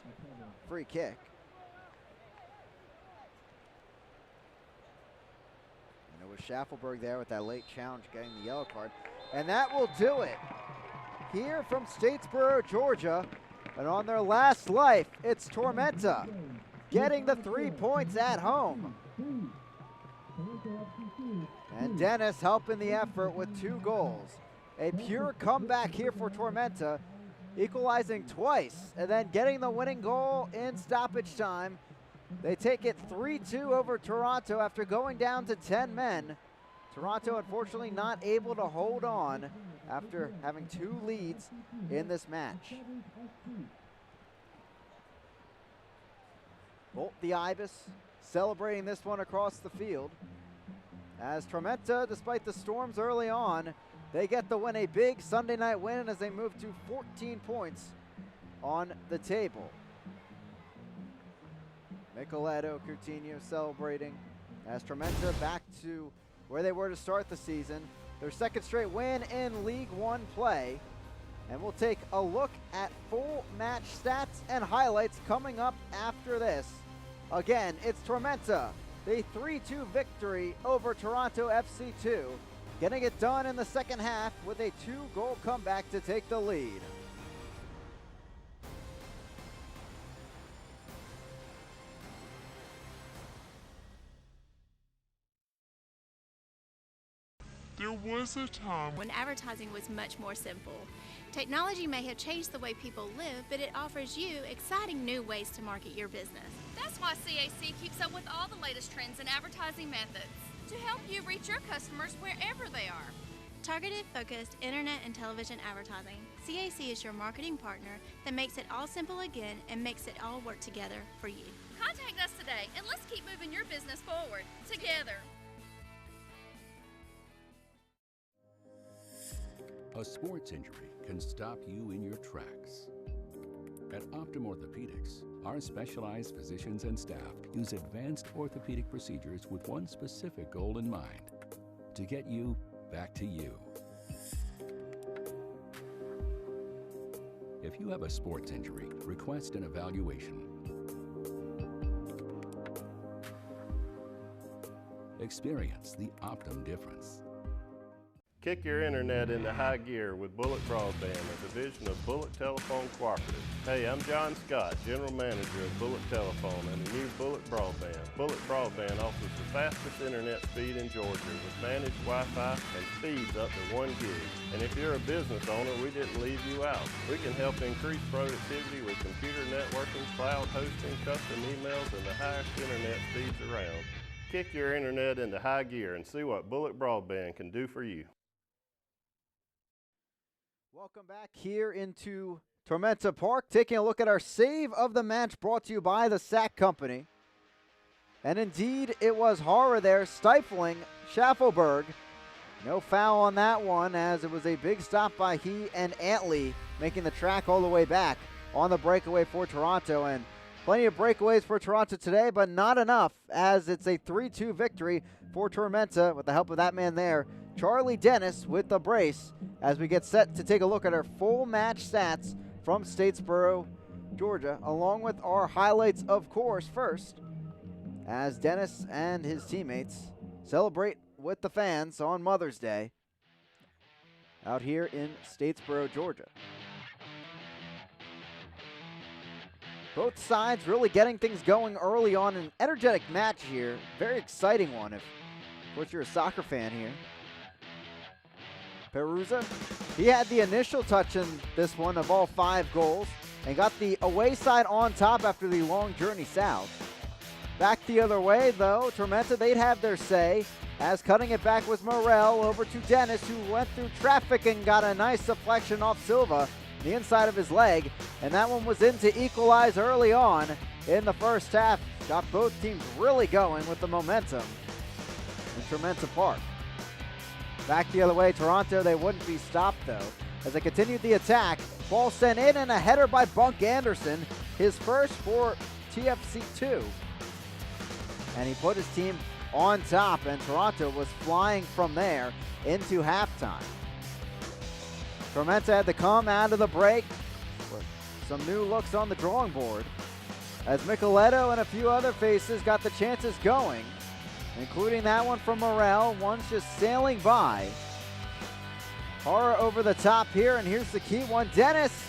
S1: free kick. And it was Schaffelberg there with that late challenge getting the yellow card. And that will do it. Here from Statesboro, Georgia, and on their last life, it's Tormenta getting the 3 points at home. And Dennis helping the effort with 2 goals. A pure comeback here for Tormenta, equalizing twice and then getting the winning goal in stoppage time. They take it 3-2 over Toronto after going down to 10 men. Toronto unfortunately not able to hold on after having 2 leads in this match. Bolt the Ibis celebrating this one across the field. As Tormenta, despite the storms early on, they get the win, a big Sunday night win as they move to 14 points on the table. Micheletto, Coutinho celebrating as Tormenta back to where they were to start the season. Their second straight win in League One play. And we'll take a look at full match stats and highlights coming up after this. Again, it's Tormenta, the 3-2 victory over Toronto FC2. getting it done in the second half with a 2-goal comeback to take the lead.
S4: There was a time when advertising was much more simple. Technology may have changed the way people live, but it offers you exciting new ways to market your business. That's why CAC keeps up with all the latest trends in advertising methods to help you reach your customers wherever they are. Targeted, focused internet and television advertising. CAC is your marketing partner that makes it all simple again and makes it all work together for you. Contact us today and let's keep moving your business forward together.
S2: A sports injury can stop you in your tracks. At Optum Orthopedics, our specialized physicians and staff use advanced orthopedic procedures with one specific goal in mind: to get you back to you. If you have a sports injury, request an evaluation. Experience the Optum difference.
S3: Kick your internet into high gear with Bullet Broadband, a division of Bullet Telephone Cooperative. Hey, I'm John Scott, General Manager of Bullet Telephone and the new Bullet Broadband. Bullet Broadband offers the fastest internet speed in Georgia with managed Wi-Fi and speeds up to 1 gig. And if you're a business owner, we didn't leave you out. We can help increase productivity with computer networking, cloud hosting, custom emails, and the highest internet speeds around. Kick your internet into high gear and see what Bullet Broadband can do for you.
S1: Welcome back here into Tormenta Park, taking a look at our save of the match brought to you by the Sack Company. And indeed, it was horror there, stifling Schaffelberg. No foul on that one, as it was a big stop by he and Antley, making the track all the way back on the breakaway for Toronto. And plenty of breakaways for Toronto today, but not enough, as it's a 3-2 victory for Tormenta with the help of that man there, Charlie Dennis, with the brace, as we get set to take a look at our full match stats from Statesboro, Georgia, along with our highlights, of course, first, as Dennis and his teammates celebrate with the fans on Mother's Day out here in Statesboro, Georgia. Both sides really getting things going early on. An energetic match here. Very exciting one, if, of course, you're a soccer fan here. Peruza, he had the initial touch in this one of all 5 goals and got the away side on top after the long journey south. Back the other way, though, Tormenta, they'd have their say, as cutting it back was Morel over to Dennis, who went through traffic and got a nice deflection off Silva, the inside of his leg, and that one was in to equalize early on in the first half. Got both teams really going with the momentum in Tormenta Park. Back the other way, Toronto, they wouldn't be stopped, though, as they continued the attack. Ball sent in, and a header by Bunk Anderson, his first for TFC2. And he put his team on top, and Toronto was flying from there into halftime. Tormenta had to come out of the break with some new looks on the drawing board, as Micheletto and a few other faces got the chances going, including that one from Morel. One's just sailing by. Horror over the top here, and here's the key one. Dennis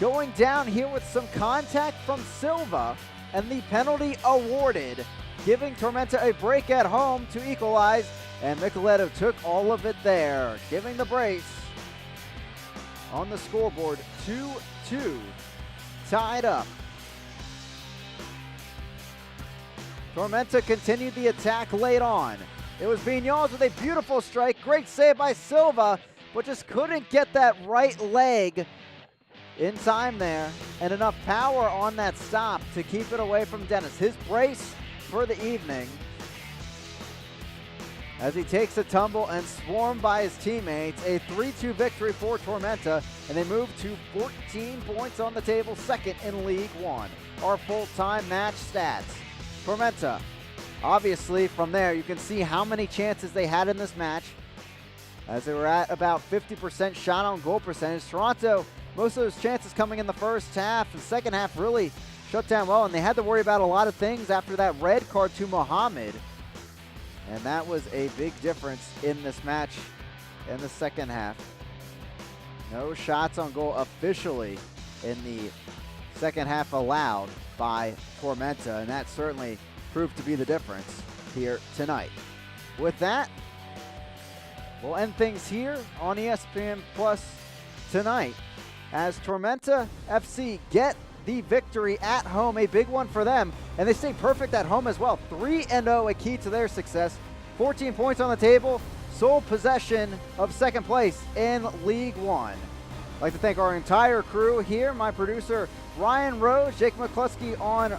S1: going down here with some contact from Silva, and the penalty awarded, giving Tormenta a break at home to equalize, and Micheletto took all of it there, giving the brace on the scoreboard. 2-2, tied up. Tormenta continued the attack late on. It was Vignals with a beautiful strike. Great save by Silva, but just couldn't get that right leg in time there, and enough power on that stop to keep it away from Dennis. His brace for the evening, as he takes a tumble and swarmed by his teammates. A 3-2 victory for Tormenta, and they move to 14 points on the table, second in League One. Our full-time match stats. Tormenta, obviously from there you can see how many chances they had in this match, as they were at about 50% shot on goal percentage. Toronto, most of those chances coming in the first half. The second half really shut down well, and they had to worry about a lot of things after that red card to Mohammed. And that was a big difference in this match in the second half. No shots on goal officially in the second half allowed by Tormenta, and that certainly proved to be the difference here tonight. With that, we'll end things here on ESPN Plus tonight as Tormenta FC get the victory at home, a big one for them, and they stay perfect at home as well. 3-0, a key to their success. 14 points on the table, sole possession of second place in League One. I'd like to thank our entire crew here, my producer Ryan Rose, Jake McCluskey on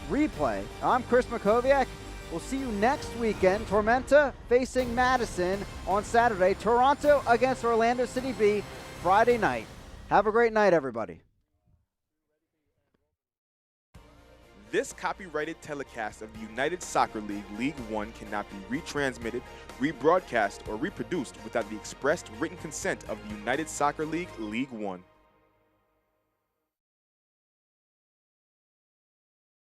S1: replay. I'm Chris Makoviak. We'll see you next weekend. Tormenta facing Madison on Saturday. Toronto against Orlando City B Friday night. Have a great night, everybody.
S5: This copyrighted telecast of the United Soccer League League One cannot be retransmitted, rebroadcast, or reproduced without the expressed written consent of the United Soccer League League One.